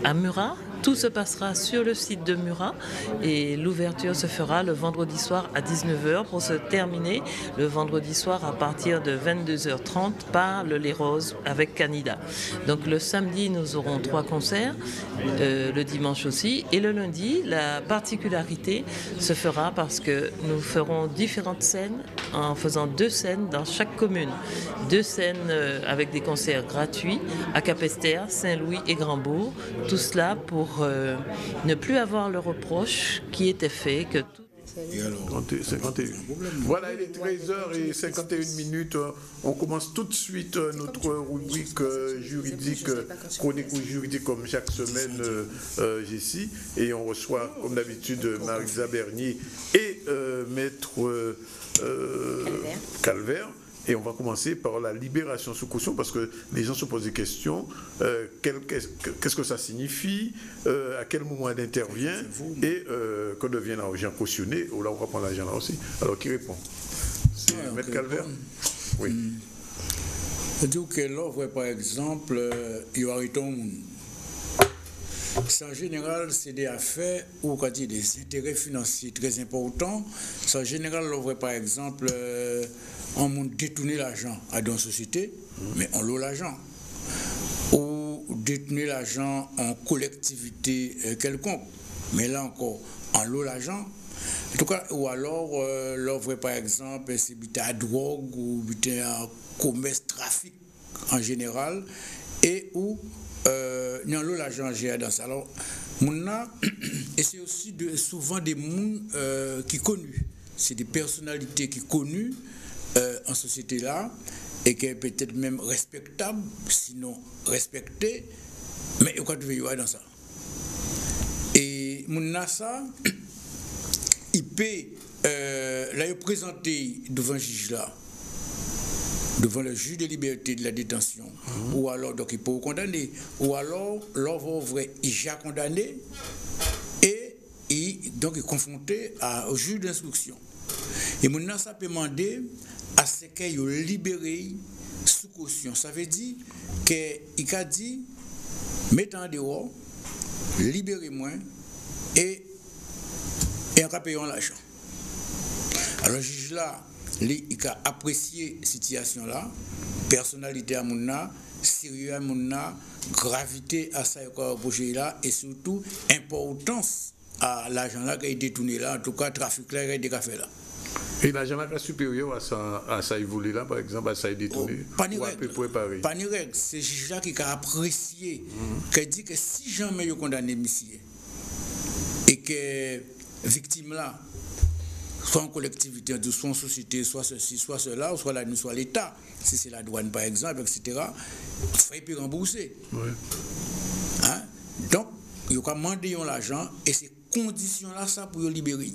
à Murat. Tout se passera sur le site de Murat et l'ouverture se fera le vendredi soir à 19h pour se terminer le vendredi soir à partir de 22h30 par le Les Roses avec Canida. Donc le samedi, nous aurons 3 concerts, le dimanche aussi, et le lundi, la particularité se fera parce que nous ferons différentes scènes en faisant 2 scènes dans chaque commune. 2 scènes avec des concerts gratuits à Capesterre, Saint-Louis et Grandbourg. Tout cela pour ne plus avoir le reproche qui était fait que tout... Voilà, il est 13h51. On commence tout de suite notre rubrique juridique, chronique ou juridique comme chaque semaine, Jessie. Et on reçoit, comme d'habitude, Marisa Bernier et Maître Calvaire. Et on va commencer par la libération sous caution parce que les gens se posent des questions. Qu'est-ce que ça signifie? À quel moment elle intervient? Et que devient l'argent cautionné? Là, on va prendre l'argent là aussi. Alors, qui répond? C'est Maître Calvaire? Oui. C'est-à-dire que l'offre, par exemple, il y a en général, c'est des affaires où quand il y a des intérêts financiers très importants. En général, l'offre, par exemple, on a détourné l'argent à une société, mais on loue l'argent. Ou détourner l'argent en collectivité quelconque, mais là encore, on loue l'argent. En tout cas, ou alors, l'offre, par exemple, c'est à drogue ou à commerce, trafic en général, et où il y a l'argent géré dans ça. Alors, et c'est aussi souvent des gens qui sont connus. C'est des personnalités qui sont connues en société là et qui est peut-être même respectable, sinon respectée, mais il y a dans ça. Et ça, il peut la présenter devant le juge là, devant le juge de liberté de la détention, ou alors donc il peut condamner, ou alors l'offre vrai il est condamné et donc il est confronté au juge d'instruction. Et maintenant ça peut demander à ce qu'il est libéré sous caution. Ça veut dire qu'il a dit mettez en dehors, libérez-moi et on va payer l'argent. Alors le juge là, il a apprécié la situation là, personnalité à Mouna, sérieux à Mouna, gravité à ça projet là et surtout importance à l'argent là qui a été détourné là, en tout cas trafic là qui a été fait là. Et l'argent là est supérieur à ça volé là, par exemple, à ça détourné. Pas ni règle, c'est le juge là qui a apprécié, qui a dit que si jamais il est condamné monsieur et que victime là soit en collectivité, soit en société, soit ceci, soit cela, ou soit la soit l'État, si c'est la douane par exemple, etc., il faut rembourser. Ouais. Hein? Donc, il faut demander l'argent et ces conditions-là, ça pour libérer.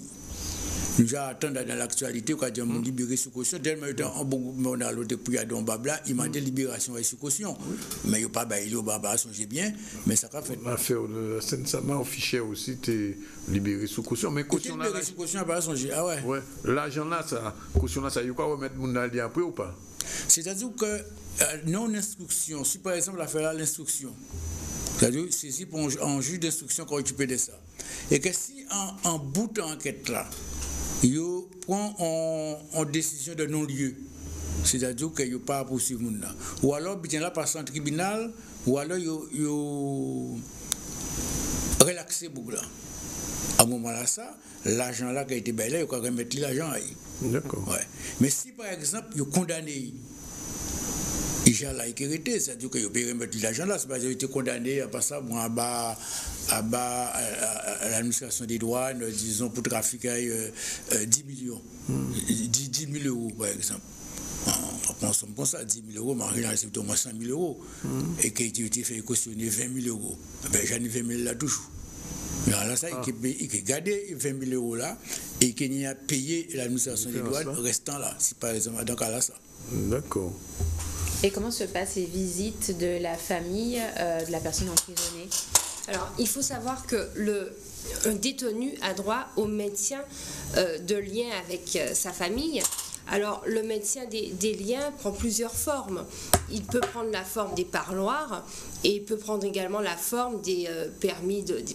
Nous attendons dans l'actualité, quand on dit libérer sous caution, dès on a l'autre depuis à Don Babla, il m'a dit libération et sous caution. Mais il n'y a pas il y a Baba, songez bien, mais ça va faire. L'affaire de Seine-Sama, au fichier aussi, tu es libéré sous caution. Mais caution là. Libéré sous caution, pas songez. Ah ouais. Ouais. L'argent là, ça, caution là, ça, il y a quoi remettre mon allié après ou pas? C'est-à-dire que non-instruction, si par exemple l'affaire là, l'instruction, C'est-à-dire saisi en juge d'instruction qui occupé de ça. Et que si en bout d'enquête là, il prend en décision de non-lieu, c'est-à-dire qu'il n'y a pas à poursuivre moun là, ou alors bien là passe en tribunal, ou alors il relaxé beaucoup là. À ce moment-là, ça, l'argent là qui a été baillé, il faut remettre l'argent là. D'accord. Ouais. Mais si par exemple, il est condamné, il a été, c'est-à-dire qu'il peut remettre l'argent là, c'est parce qu'il a été condamné à passer à l'administration des douanes, disons, pour trafiquer 10 millions, 10 000 euros par exemple. On pense comme ça, 10 000 euros, mais il a accepté au moins 100 000 euros, et qui a été fait cautionner 20 000 euros. Ben, j'en ai 20 000 là toujours. Alors ça, il a gardé 20 000 euros là, et qu'il a payé l'administration des douanes restant là, si par exemple, dans cas là ça. D'accord. Et comment se passent les visites de la famille de la personne emprisonnée? Alors, il faut savoir que un détenu a droit au maintien de liens avec sa famille. Alors, le maintien des liens prend plusieurs formes. Il peut prendre la forme des parloirs et il peut prendre également la forme des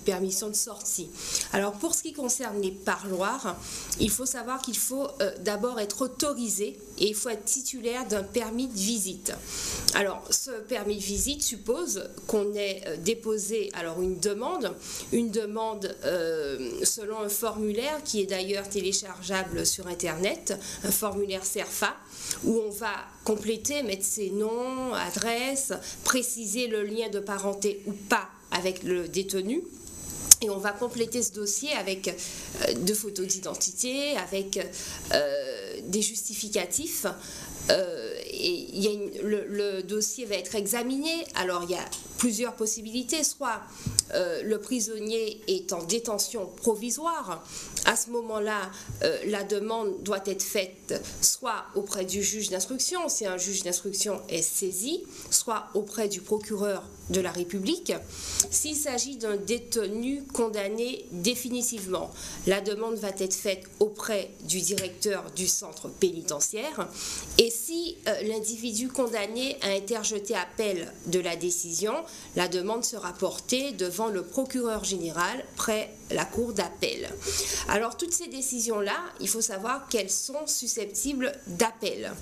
permissions de sortie. Alors, pour ce qui concerne les parloirs, il faut savoir qu'il faut d'abord être autorisé et il faut être titulaire d'un permis de visite. Alors, ce permis de visite suppose qu'on ait déposé alors une demande selon un formulaire qui est d'ailleurs téléchargeable sur Internet, un formulaire CERFA, où on va compléter, mettre ses noms, adresses, préciser le lien de parenté ou pas avec le détenu. Et on va compléter ce dossier avec deux photos d'identité, avec des justificatifs. Et le dossier va être examiné. Alors il y a plusieurs possibilités. Soit le prisonnier est en détention provisoire. À ce moment-là, la demande doit être faite soit auprès du juge d'instruction, si un juge d'instruction est saisi, soit auprès du procureur de la République. S'il s'agit d'un détenu condamné définitivement, la demande va être faite auprès du directeur du centre pénitentiaire. Et si l'individu condamné a interjeté appel de la décision, la demande sera portée devant le procureur général près la cour d'appel. Alors toutes ces décisions-là, il faut savoir qu'elles sont susceptibles d'appel.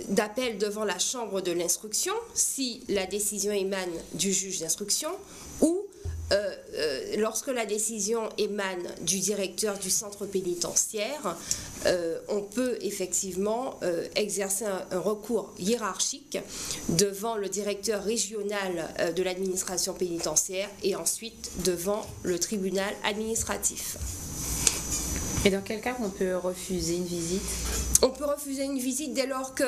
D'appel devant la chambre de l'instruction, si la décision émane du juge d'instruction, ou lorsque la décision émane du directeur du centre pénitentiaire, on peut effectivement exercer un recours hiérarchique devant le directeur régional de l'administration pénitentiaire et ensuite devant le tribunal administratif. Et dans quel cas on peut refuser une visite? On peut refuser une visite dès lors que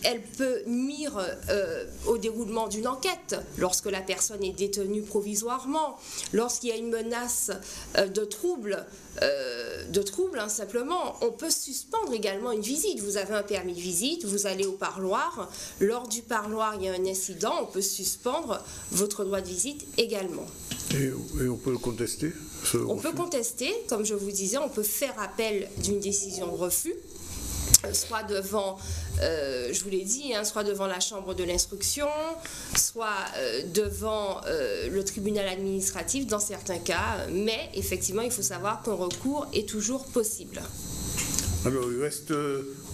elle peut nuire au déroulement d'une enquête, lorsque la personne est détenue provisoirement, lorsqu'il y a une menace de trouble, simplement. On peut suspendre également une visite. Vous avez un permis de visite, vous allez au parloir. Lors du parloir, il y a un incident, on peut suspendre votre droit de visite également. Et on peut le contester? On peut contester, comme je vous disais, on peut faire appel d'une décision de refus, soit devant, je vous l'ai dit, soit devant la chambre de l'instruction, soit devant le tribunal administratif dans certains cas, mais effectivement il faut savoir qu'un recours est toujours possible. Alors il reste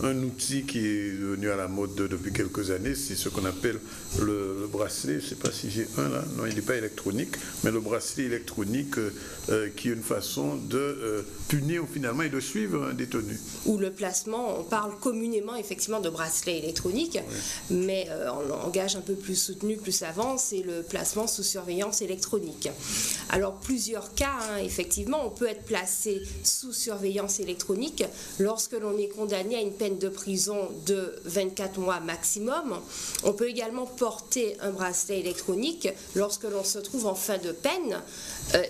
un outil qui est devenu à la mode depuis quelques années, c'est ce qu'on appelle le bracelet. Je ne sais pas si j'ai un là, non il n'est pas électronique, mais le bracelet électronique qui est une façon de punir finalement et de suivre un détenu. Ou le placement, on parle communément effectivement de bracelet électronique, oui. Mais en langage un peu plus soutenu, plus savant, c'est le placement sous surveillance électronique. Alors plusieurs cas, effectivement, on peut être placé sous surveillance électronique lorsque l'on est condamné à une peine de prison de 24 mois maximum. On peut également porter un bracelet électronique lorsque l'on se trouve en fin de peine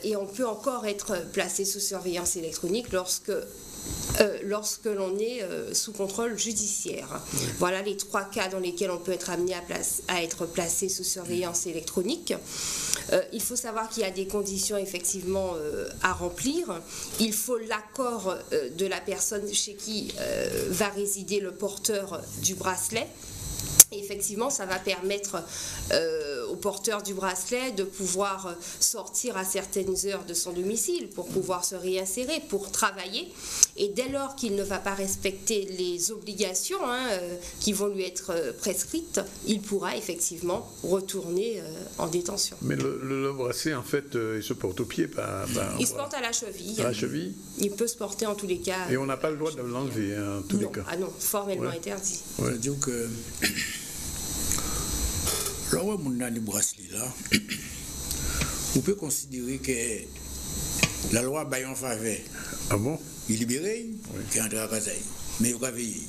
et on peut encore être placé sous surveillance électronique lorsque l'on est sous contrôle judiciaire. Oui. Voilà les trois cas dans lesquels on peut être amené à être placé sous surveillance électronique. Il faut savoir qu'il y a des conditions effectivement à remplir. Il faut l'accord de la personne chez qui va résider le porteur du bracelet. Et effectivement, ça va permettre au au porteur du bracelet de pouvoir sortir à certaines heures de son domicile pour pouvoir se réinsérer, pour travailler. Et dès lors qu'il ne va pas respecter les obligations qui vont lui être prescrites, il pourra effectivement retourner en détention. Mais le bracelet, en fait, il se porte au pied. Il se porte à la cheville. À la cheville. Il peut se porter en tous les cas. Et on n'a pas le droit de l'enlever, en tous les cas. Ah non, formellement interdit. Ouais. C'est-à-dire que là où on a les bracelets là, on peut considérer que la loi baille en faveur. Ah bon? Il est libéré, qui est entré à Kazaï. Mais il a veillé.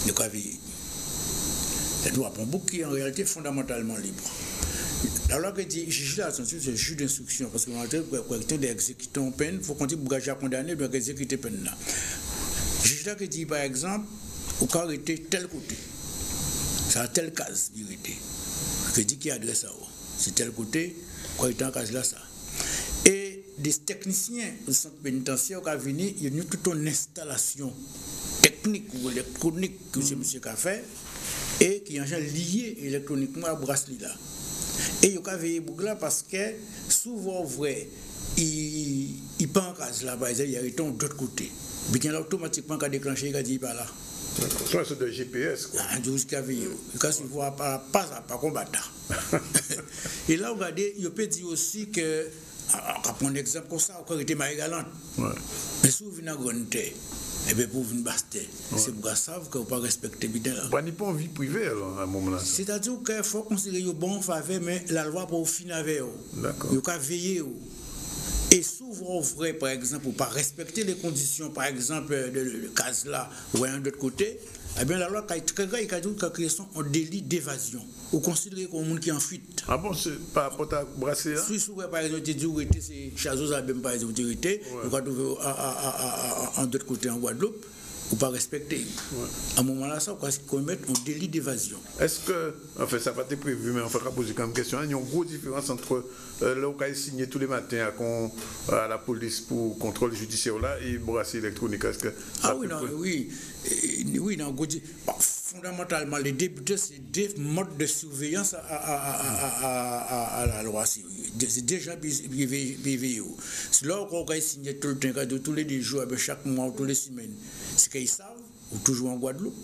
Il a veillé. C'est un bouc qui est en réalité fondamentalement libre. La loi qui dit, juge là, attention, c'est juge d'instruction, parce qu'on a quelqu'un d'exécuter une peine, il faut qu'on dise que le condamné doit exécuter peine là. Juge là qui dit, par exemple, au cas arrêté tel côté, c'est à telle case, il était. Qui dit qu'il adresse ça, c'est tel côté, quand il est en case là, ça. Et des techniciens du centre pénitentiaire qui sont venus, il y a eu toute une installation technique ou électronique que ce monsieur a fait et qui est lié électroniquement à bracelet là. Et il a veillé pour là parce que souvent vrai, il pas en case là, par exemple, il arrête de l'autre côté. Bien là automatiquement quand déclenché, il a dit pas là. Ça c'est de GPS quoi. Un jour qui a veillé. Quand il voit pas combattre. Et là regardez, il peut dire aussi que on prend un exemple comme ça, encore était Marie Galante. Mais si vous venez à grande terre, et bien pour venir baster, c'est pour savent que vous ne pas respecter bien là. Vous n'avez pas envie privée alors à un moment là. C'est-à-dire qu'il faut considérer le bon faveur, mais la loi pour finir avec vous. D'accord. Il faut veiller. Et souvent vrai, par exemple, pour ne pas respecter les conditions, par exemple, de case là ou un autre côté, eh bien la loi est très grave, il a dit qu'il y a un délit d'évasion. Vous considérez comme un monde qui est en fuite. Ah bon, c'est par rapport à bracelet là? Si par exemple, tu dis où était, c'est Chazos a même par exemple, tu étais, vous va trouver en d'autre côté en Guadeloupe, ou pas respecter. À un moment là, ça, on va commettre un délit d'évasion. Est-ce que, en fait, ça n'a pas été prévu, mais on va poser comme question, il y a une grosse différence entre là où on a signé tous les matins à la police pour contrôle judiciaire là et bracelet électronique. Est-ce que oui, non, fondamentalement, les députés, c'est des modes de surveillance à la loi. C'est déjà BVO. C'est là qu'on a signé tout le temps, tous les 10 jours, chaque mois ou toutes les semaines. C'est qu'ils savent, ou toujours en Guadeloupe,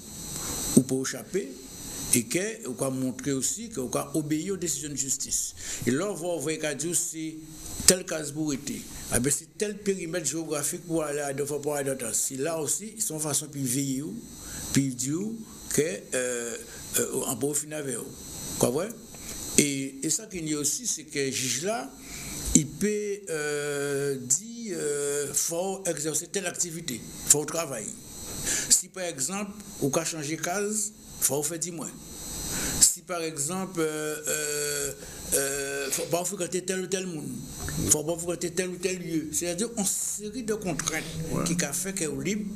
ou pas échapper, et qu'on va montrer aussi qu'on va obéir aux décisions de justice. Et là, on va voir que c'est tel cas pour été, c'est tel périmètre géographique pour aller à deux fois pour aller à d'autres. C'est là aussi, ils sont façon plus veiller, puis dire qu'on peut finir avec eux. Quoi, vrai? Et ça qu'il y a aussi, c'est que le juge là, il peut dire faut exercer telle activité, il faut travailler. Si par exemple, on peut changer de case, il faut faire 10 mois. Si par exemple, il ne faut pas fréquenter tel ou tel monde, il ne faut pas fréquenter tel ou tel lieu. C'est-à-dire une série de contraintes qui a fait qu'elle est libre,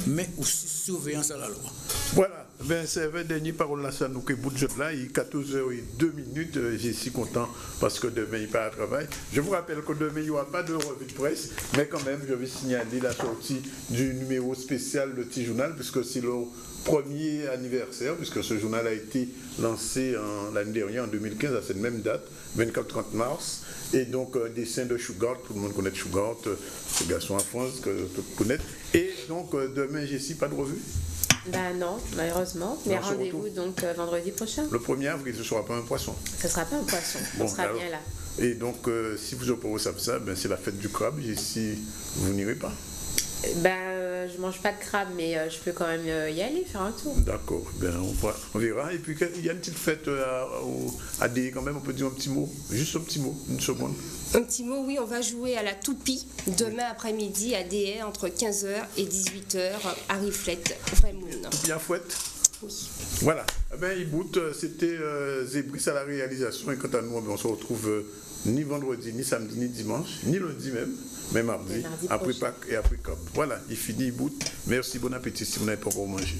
mais aussi surveillance à la loi. Voilà. Ben, c'est la dernière parole là, ça nous que bout de jeu là, il est 14h02, j'ai si content parce que demain il part à travail. Je vous rappelle que demain il n'y aura pas de revue de presse, mais quand même je vais signaler la sortie du numéro spécial de Petit Journal, puisque c'est le premier anniversaire, puisque ce journal a été lancé l'année dernière, en 2015, à cette même date, 24-30 mars, et donc un dessin de Shugart, tout le monde connaît Shugart, ce garçon en France que tout le monde connaît, et donc demain j'ai pas de revue. Ben non, malheureusement. Mais rendez-vous donc vendredi prochain. Le 1er avril, ce ne sera pas un poisson. Ce ne sera pas un poisson. On sera alors, bien là. Et donc, si vous opposez ça, ben, c'est la fête du crabe. Et si vous n'irez pas? Ben, je mange pas de crabe, mais je peux quand même y aller, faire un tour. D'accord, ben, on verra. Et puis, il y a une petite fête à D quand même, on peut dire un petit mot, juste un petit mot, une seconde. Un petit mot, oui, on va jouer à la toupie demain après-midi à DE entre 15h et 18h à Riflette, Vremoun. Toupie à fouette? Oui. Voilà. Eh bien, Ibout, c'était Zébris à la réalisation. Et quant à nous, on se retrouve ni vendredi, ni samedi, ni dimanche, ni lundi même, mais mardi après Pâques et après COP. Voilà, il finit Ibout. Merci, bon appétit si vous n'avez pas encore mangé.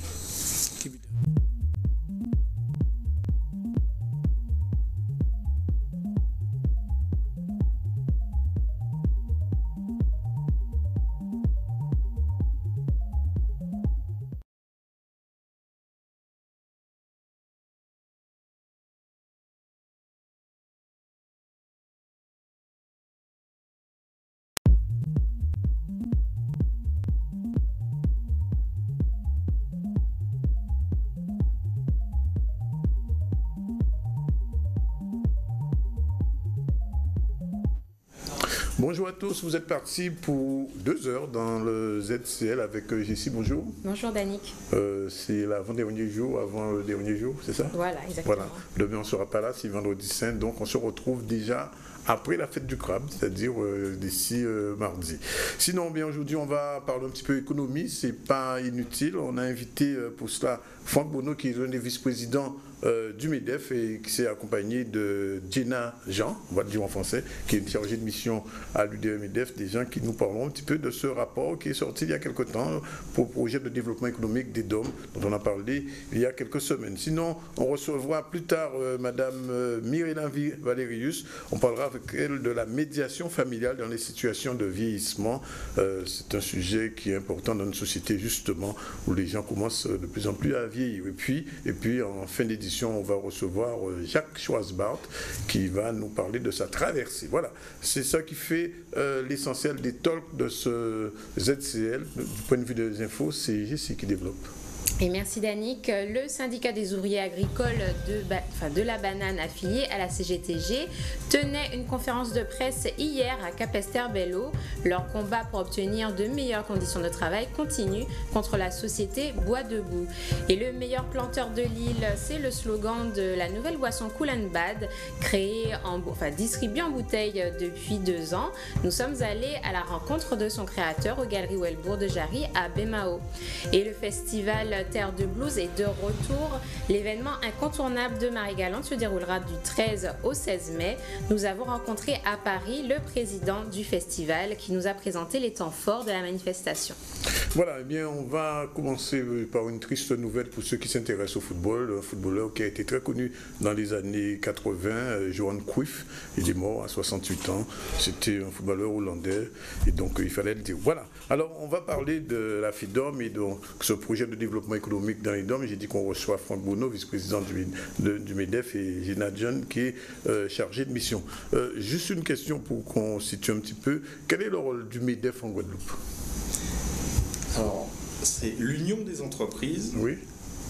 Bonjour à tous, vous êtes partis pour 2 heures dans le ZCL avec Jessie, bonjour. Bonjour Danick. C'est l'avant-dernier jour, avant le dernier jour, c'est ça? Voilà, exactement. Voilà. Demain on ne sera pas là, c'est vendredi saint, donc on se retrouve déjà après la fête du crabe, c'est-à-dire d'ici mardi. Sinon, bien aujourd'hui, on va parler un petit peu économie, c'est pas inutile. On a invité pour cela Franck Bonneau, qui est l'un des vice-présidents du MEDEF et qui s'est accompagné de Jenna Jean, on va le dire en français, qui est chargée de mission à l'UDE MEDEF, des gens qui nous parleront un petit peu de ce rapport qui est sorti il y a quelque temps pour le projet de développement économique des DOM, dont on a parlé il y a quelques semaines. Sinon, on recevra plus tard Madame Myriam Valerius, on parlera avec elle de la médiation familiale dans les situations de vieillissement. C'est un sujet qui est important dans une société justement où les gens commencent de plus en plus à vieillir. Et puis en fin d'édition, on va recevoir Jacques Schwarzbart qui va nous parler de sa traversée. Voilà, c'est ça qui fait l'essentiel des talks de ce ZCL. Du point de vue des infos, c'est Jessie qui développe. Et merci Danick. Le syndicat des ouvriers agricoles de la banane affilié à la CGTG tenait une conférence de presse hier à Capesterre-Belle-Eau. Leur combat pour obtenir de meilleures conditions de travail continue contre la société Bois Debout. Et le meilleur planteur de l'île, c'est le slogan de la nouvelle boisson Cool & Bad, distribuée en bouteille depuis 2 ans. Nous sommes allés à la rencontre de son créateur aux Galeries Welbourg de Jarry à Bemao. Et le festival Terre de Blues est de retour. L'événement incontournable de Marie-Galante se déroulera du 13 au 16 mai. Nous avons rencontré à Paris le président du festival qui nous a présenté les temps forts de la manifestation. Voilà, eh bien, on va commencer par une triste nouvelle pour ceux qui s'intéressent au football. Un footballeur qui a été très connu dans les années 80, Johan Cruyff, il est mort à 68 ans. C'était un footballeur hollandais et donc il fallait le dire. Voilà, alors on va parler de la FEDOM et donc ce projet de développement économique dans les DOM. J'ai dit qu'on reçoit Franck Bonneau, vice-président du MEDEF, et Jenna John qui est chargé de mission. Juste une question pour qu'on situe un petit peu. Quel est le rôle du MEDEF en Guadeloupe? Alors, c'est l'Union des entreprises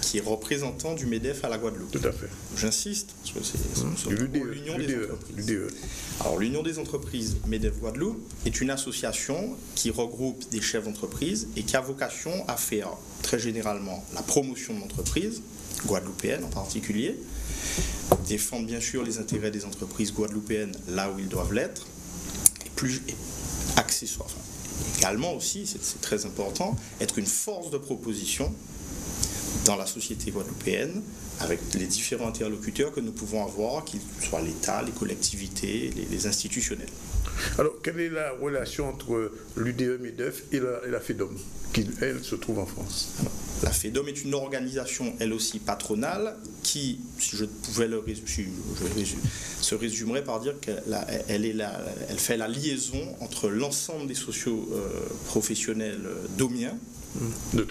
qui est représentant du MEDEF à la Guadeloupe. Tout à fait. J'insiste, parce que c'est l'Union des entreprises. Alors, l'Union des entreprises MEDEF Guadeloupe est une association qui regroupe des chefs d'entreprise et qui a vocation à faire très généralement la promotion de l'entreprise, guadeloupéenne en particulier, défendre bien sûr les intérêts des entreprises guadeloupéennes là où ils doivent l'être, et plus accessoire. Également aussi, c'est très important, être une force de proposition dans la société guadeloupéenne avec les différents interlocuteurs que nous pouvons avoir, qu'ils soient l'État, les collectivités, les institutionnels. Alors, quelle est la relation entre l'UDE MEDEF et la FEDOM, qui, elle, se trouve en France? La FEDOM est une organisation, elle aussi, patronale, qui, si je pouvais se résumerait par dire qu'elle fait la liaison entre l'ensemble des socio-professionnels domiens, de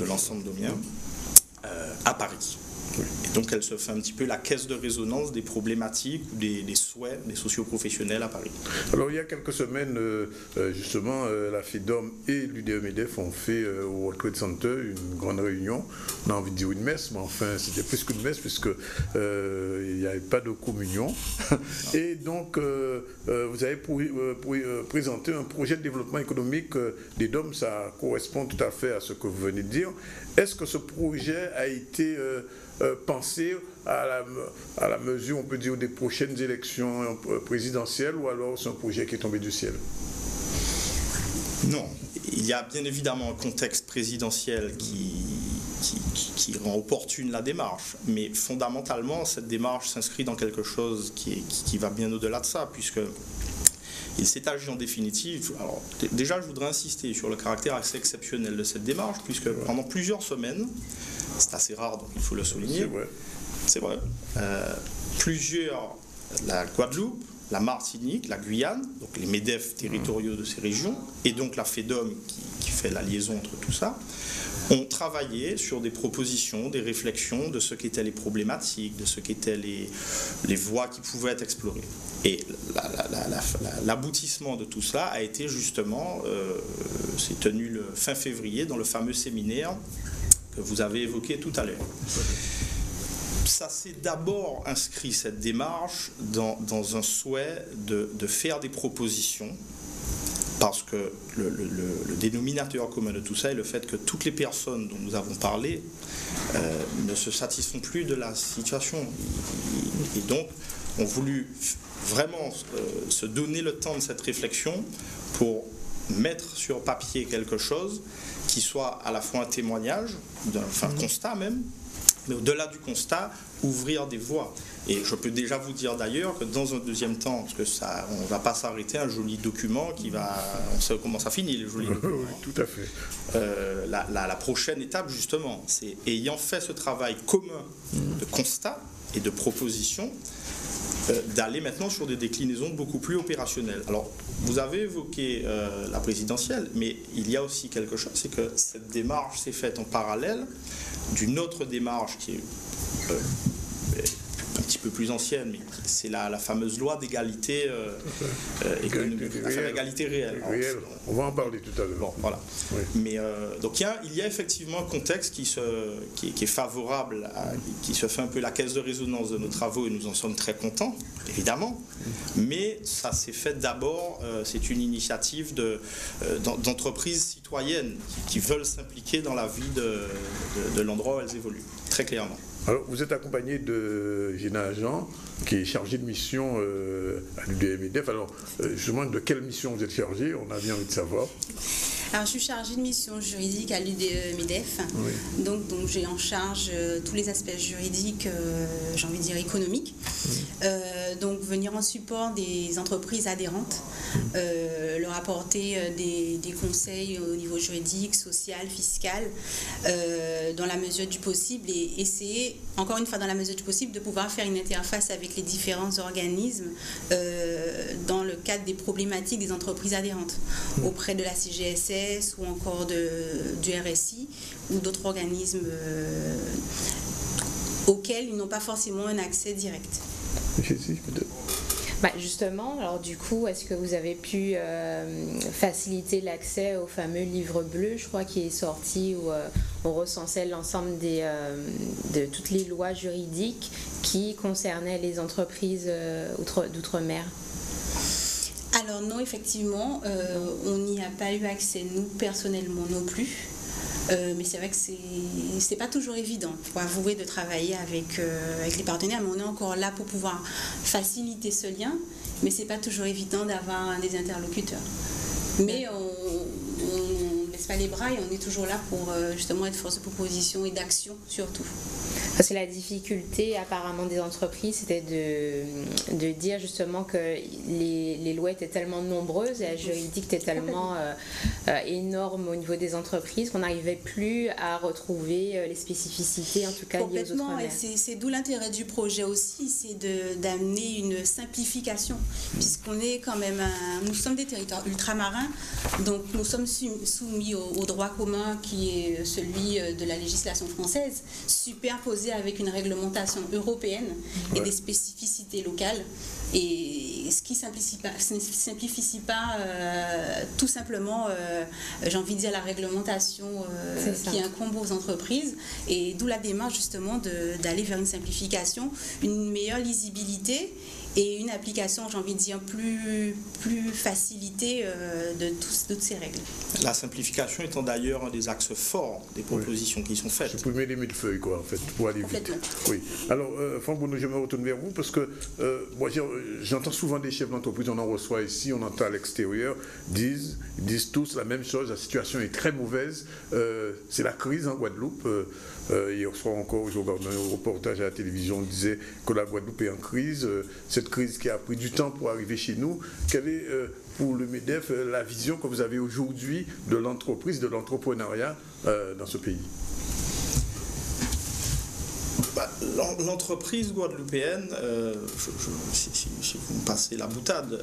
l'ensemble domien, à Paris. Et donc elle se fait un petit peu la caisse de résonance des problématiques ou des souhaits des socioprofessionnels à Paris. Alors il y a quelques semaines, justement, la FEDOM et l'UDE MEDEF ont fait au World Trade Center une grande réunion. On a envie de dire une messe, mais enfin c'était plus qu'une messe puisque il n'y avait pas de communion. Et donc vous avez présenté un projet de développement économique des DOM, ça correspond tout à fait à ce que vous venez de dire. Est-ce que ce projet a été pensé à la mesure, on peut dire, des prochaines élections présidentielles, ou alors c'est un projet qui est tombé du ciel? Non, il y a bien évidemment un contexte présidentiel qui rend opportune la démarche, mais fondamentalement cette démarche s'inscrit dans quelque chose qui va bien au-delà de ça, puisque il s'est agi en définitive. Alors, déjà, je voudrais insister sur le caractère assez exceptionnel de cette démarche, puisque pendant plusieurs semaines, c'est assez rare, donc il faut le souligner. C'est vrai. La Guadeloupe, la Martinique, la Guyane, donc les MEDEF territoriaux de ces régions, et donc la FEDOM qui fait la liaison entre tout ça, ont travaillé sur des propositions, des réflexions de ce qu'étaient les problématiques, de ce qu'étaient les voies qui pouvaient être explorées. Et l'aboutissement de tout cela a été justement, c'est tenu le fin février dans le fameux séminaire que vous avez évoqué tout à l'heure. ça s'est d'abord inscrit, cette démarche, dans un souhait de faire des propositions, parce que le dénominateur commun de tout ça est le fait que toutes les personnes dont nous avons parlé ne se satisfont plus de la situation. Et donc, ont voulu vraiment se donner le temps de cette réflexion pour mettre sur papier quelque chose qui soit à la fois un témoignage, un constat même, mais au-delà du constat, ouvrir des voies. Et je peux déjà vous dire d'ailleurs que dans un deuxième temps, parce que ça, on ne va pas s'arrêter à un joli document qui va... On sait comment ça finit, les jolis documents. Oui, tout à fait. La prochaine étape, justement, c'est, ayant fait ce travail commun de constat et de proposition, d'aller maintenant sur des déclinaisons beaucoup plus opérationnelles. Alors, vous avez évoqué la présidentielle, mais il y a aussi quelque chose, c'est que cette démarche s'est faite en parallèle d'une autre démarche qui est un petit peu plus ancienne, mais c'est la fameuse loi d'égalité économique, l'égalité réelle. On va en parler tout à l'heure. Bon, voilà. Oui. Mais donc il y a effectivement un contexte qui est favorable, qui se fait un peu la caisse de résonance de nos travaux, et nous en sommes très contents, évidemment. Mais ça s'est fait d'abord, c'est une initiative d'entreprises citoyennes qui veulent s'impliquer dans la vie de l'endroit où elles évoluent, très clairement. Alors, vous êtes accompagné de Gina Agent, qui est chargée de mission à l'UDM-MEDEF. Alors, je me demande de quelle mission vous êtes chargée, on a bien envie de savoir. Alors, je suis chargée de mission juridique à l'UDM-MEDEF. Oui. Donc j'ai en charge tous les aspects juridiques, j'ai envie de dire économiques. Donc, venir en support des entreprises adhérentes, leur apporter des conseils au niveau juridique, social, fiscal, dans la mesure du possible, et essayer, encore une fois, dans la mesure du possible, de pouvoir faire une interface avec les différents organismes dans le cadre des problématiques des entreprises adhérentes, auprès de la CGSS ou encore du RSI ou d'autres organismes auxquels ils n'ont pas forcément un accès direct. Justement, alors du coup, est-ce que vous avez pu faciliter l'accès au fameux livre bleu, je crois, qui est sorti, où on recensait l'ensemble de toutes les lois juridiques qui concernaient les entreprises d'outre-mer? Alors non, effectivement, on n'y a pas eu accès, nous, personnellement non plus. Mais c'est vrai que c'est pas toujours évident, il faut avouer, de travailler avec les partenaires, mais on est encore là pour pouvoir faciliter ce lien, mais c'est pas toujours évident d'avoir des interlocuteurs. Mais on ne baisse pas les bras et on est toujours là pour justement être force de proposition et d'action surtout. Parce que la difficulté apparemment des entreprises, c'était de dire justement que les lois étaient tellement nombreuses et la juridique était tellement énorme au niveau des entreprises qu'on n'arrivait plus à retrouver les spécificités, en tout cas liées aux outre-mer. C'est d'où l'intérêt du projet aussi, c'est d'amener une simplification, puisqu'on est quand même, nous sommes des territoires ultramarins, donc nous sommes soumis au droit commun qui est celui de la législation française, superposé avec une réglementation européenne et des spécificités locales, et ce qui simplifie pas tout simplement, j'ai envie de dire, la réglementation qui incombe aux entreprises, et d'où la démarche justement d'aller vers une simplification, une meilleure lisibilité et une application, j'ai envie de dire, plus facilitée de toutes ces règles. La simplification étant d'ailleurs un des axes forts des propositions qui sont faites. Supprimer les millefeuilles, quoi, en fait, pour aller vite. Oui. Alors, Franck Bonneau, je me retourne vers vous, parce que moi, j'entends souvent des chefs d'entreprise, on en reçoit ici, on entend à l'extérieur, ils disent tous la même chose, la situation est très mauvaise, c'est la crise en Guadeloupe. Hier soir encore, je regardais un reportage à la télévision, on disait que la Guadeloupe est en crise, cette crise qui a pris du temps pour arriver chez nous. Quelle est, pour le MEDEF, la vision que vous avez aujourd'hui de l'entreprise, de l'entrepreneuriat dans ce pays? L'entreprise guadeloupéenne, si vous me passez la boutade,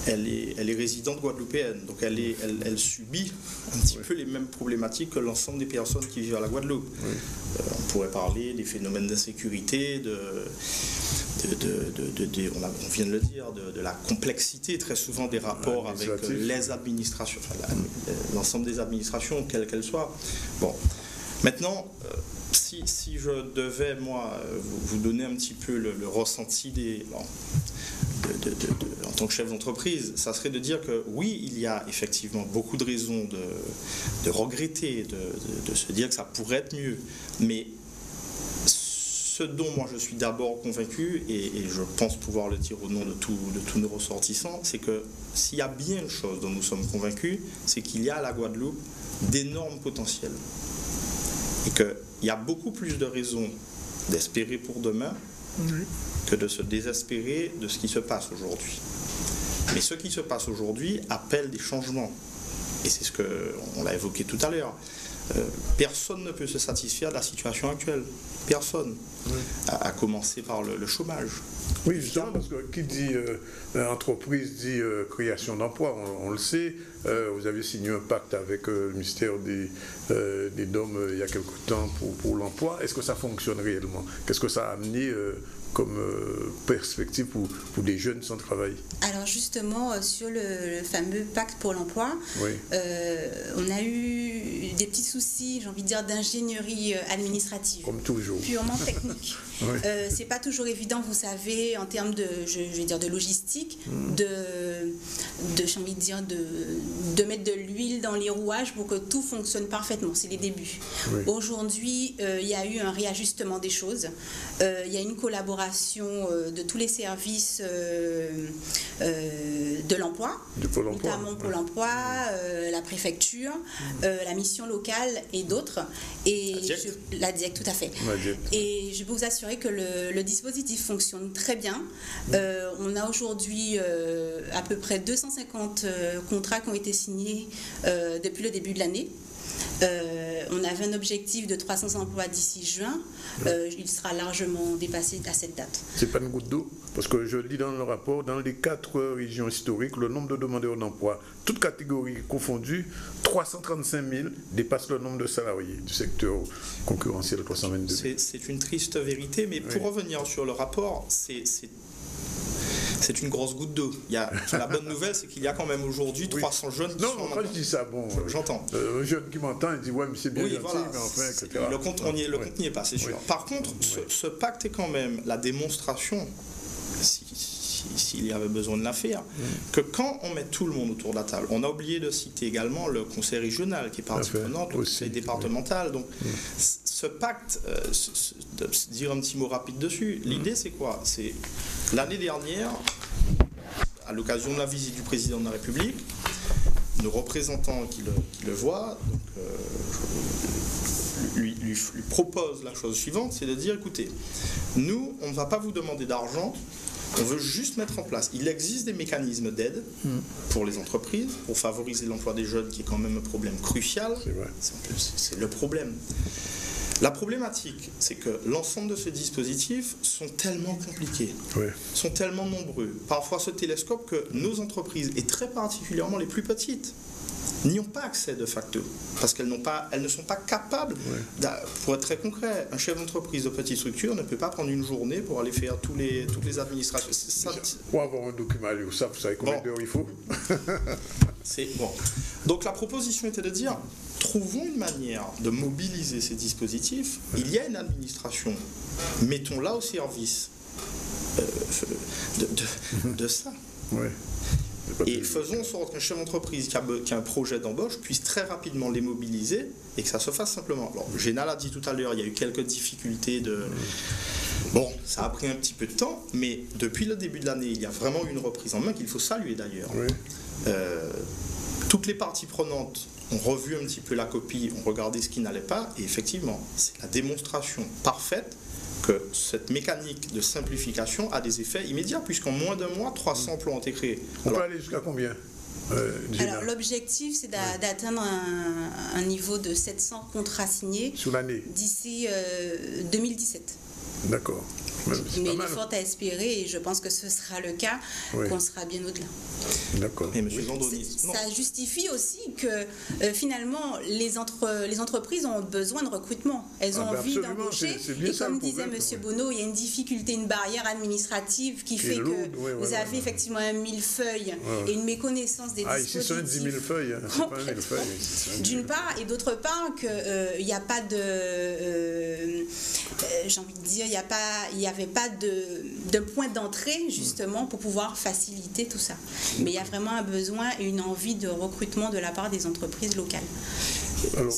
elle est résidente guadeloupéenne, donc elle subit un petit peu les mêmes problématiques que l'ensemble des personnes qui vivent à la Guadeloupe. On pourrait parler des phénomènes d'insécurité, on vient de le dire, de la complexité très souvent des rapports avec les administrations, l'ensemble des administrations, quelles qu'elles soient. Bon, maintenant, si je devais, moi, vous donner un petit peu le ressenti en tant que chef d'entreprise, ça serait de dire que oui, il y a effectivement beaucoup de raisons de regretter, de se dire que ça pourrait être mieux, mais ce dont moi je suis d'abord convaincu, et je pense pouvoir le dire au nom de tous nos ressortissants, c'est que s'il y a bien une chose dont nous sommes convaincus, c'est qu'il y a à la Guadeloupe d'énormes potentiels. Et qu'il y a beaucoup plus de raisons d'espérer pour demain que de se désespérer de ce qui se passe aujourd'hui. Mais ce qui se passe aujourd'hui appelle des changements. Et c'est ce qu'on l'a évoqué tout à l'heure. Personne ne peut se satisfaire de la situation actuelle. Personne. À commencer par le chômage. Oui, justement, parce que qui dit entreprise dit création d'emplois, on le sait. Vous avez signé un pacte avec le ministère des DOM il y a quelque temps pour l'emploi. Est-ce que ça fonctionne réellement? Qu'est-ce que ça a amené comme perspective pour des jeunes sans travail? Alors justement, sur le fameux pacte pour l'emploi, oui. On a eu des petits soucis, j'ai envie de dire, d'ingénierie administrative. Comme toujours. Purement technique. Oui. C'est pas toujours évident, vous savez, en termes de, je vais dire, de logistique, j'ai envie de dire, de mettre de l'huile dans les rouages pour que tout fonctionne parfaitement. C'est les débuts. Oui. Aujourd'hui, il y a eu un réajustement des choses. Il y a une collaboration de tous les services de l'emploi, notamment pour l'emploi, la préfecture, la mission locale et d'autres. Et la DIEC, tout à fait. Et je peux vous assurer que le dispositif fonctionne très bien. On a aujourd'hui à peu près 250 contrats qui ont été signés depuis le début de l'année. On avait un objectif de 300 emplois d'ici juin. Il sera largement dépassé à cette date. C'est pas une goutte d'eau, parce que je lis dans le rapport, dans les 4 régions historiques, le nombre de demandeurs d'emploi, toutes catégories confondues, 335 000 dépasse le nombre de salariés du secteur concurrentiel 322 000. C'est une triste vérité, mais pour revenir sur le rapport, c'est une grosse goutte d'eau. La bonne nouvelle, c'est qu'il y a quand même aujourd'hui 300 jeunes qui sont... Non, quand je dis ça, bon... J'entends. Un jeune qui m'entend, il dit « ouais, mais c'est bien gentil, voilà, mais enfin, etc. » Le compte n'y est pas, c'est sûr. Par contre, ce pacte est quand même la démonstration, s'il y avait besoin de la faire, que quand on met tout le monde autour de la table, on a oublié de citer également le conseil régional qui est partie prenante, le conseil départemental. Donc, ce pacte, de dire un petit mot rapide dessus, l'idée c'est quoi? C'est l'année dernière, à l'occasion de la visite du président de la République, nos représentants qui le voient, donc, lui propose la chose suivante, c'est de dire, écoutez, nous, on ne va pas vous demander d'argent, on veut juste mettre en place. Il existe des mécanismes d'aide pour les entreprises, pour favoriser l'emploi des jeunes, qui est quand même un problème crucial. C'est le problème. La problématique, c'est que l'ensemble de ces dispositifs sont tellement compliqués, sont tellement nombreux, parfois se télescopent, que nos entreprises, et très particulièrement les plus petites, n'y ont pas accès de facto, parce qu'elles ne sont pas capables, pour être très concret, un chef d'entreprise de petite structure ne peut pas prendre une journée pour aller faire toutes les administrations. Pour avoir un document, vous savez combien d'heures il faut. C'est bon. Donc la proposition était de dire, trouvons une manière de mobiliser ces dispositifs. Il y a une administration, mettons-la au service de ça. Et faisons en sorte qu'un chef d'entreprise qui a un projet d'embauche puisse très rapidement les mobiliser et que ça se fasse simplement. Alors, Géna l'a dit tout à l'heure, il y a eu quelques difficultés de... Bon, ça a pris un petit peu de temps, mais depuis le début de l'année, il y a vraiment eu une reprise en main qu'il faut saluer d'ailleurs. Toutes les parties prenantes ont revu un petit peu la copie, ont regardé ce qui n'allait pas, et effectivement, c'est la démonstration parfaite que cette mécanique de simplification a des effets immédiats, puisqu'en moins d'un mois, 300 emplois ont été créés. On peut aller jusqu'à combien Alors l'objectif, c'est d'atteindre un niveau de 700 contrats signés sur l'année d'ici 2017. D'accord. Mais il est fort à espérer, et je pense que ce sera le cas, qu'on sera bien au-delà. D'accord. Et monsieur Zandoni, ça justifie aussi que finalement les entreprises ont besoin de recrutement. Elles ont envie d'embaucher. Et comme disait monsieur Bonneau, il y a une difficulté, une barrière administrative qui fait que vous avez effectivement un millefeuille et une méconnaissance des dispositifs. Ici, c'est un 10 000 feuilles. C'est pas un millefeuille. D'une part, et d'autre part, qu'il n'y a pas de... j'ai envie de dire, il n'y avait pas de point d'entrée, justement, pour pouvoir faciliter tout ça. Mais il y a vraiment un besoin et une envie de recrutement de la part des entreprises locales. Alors,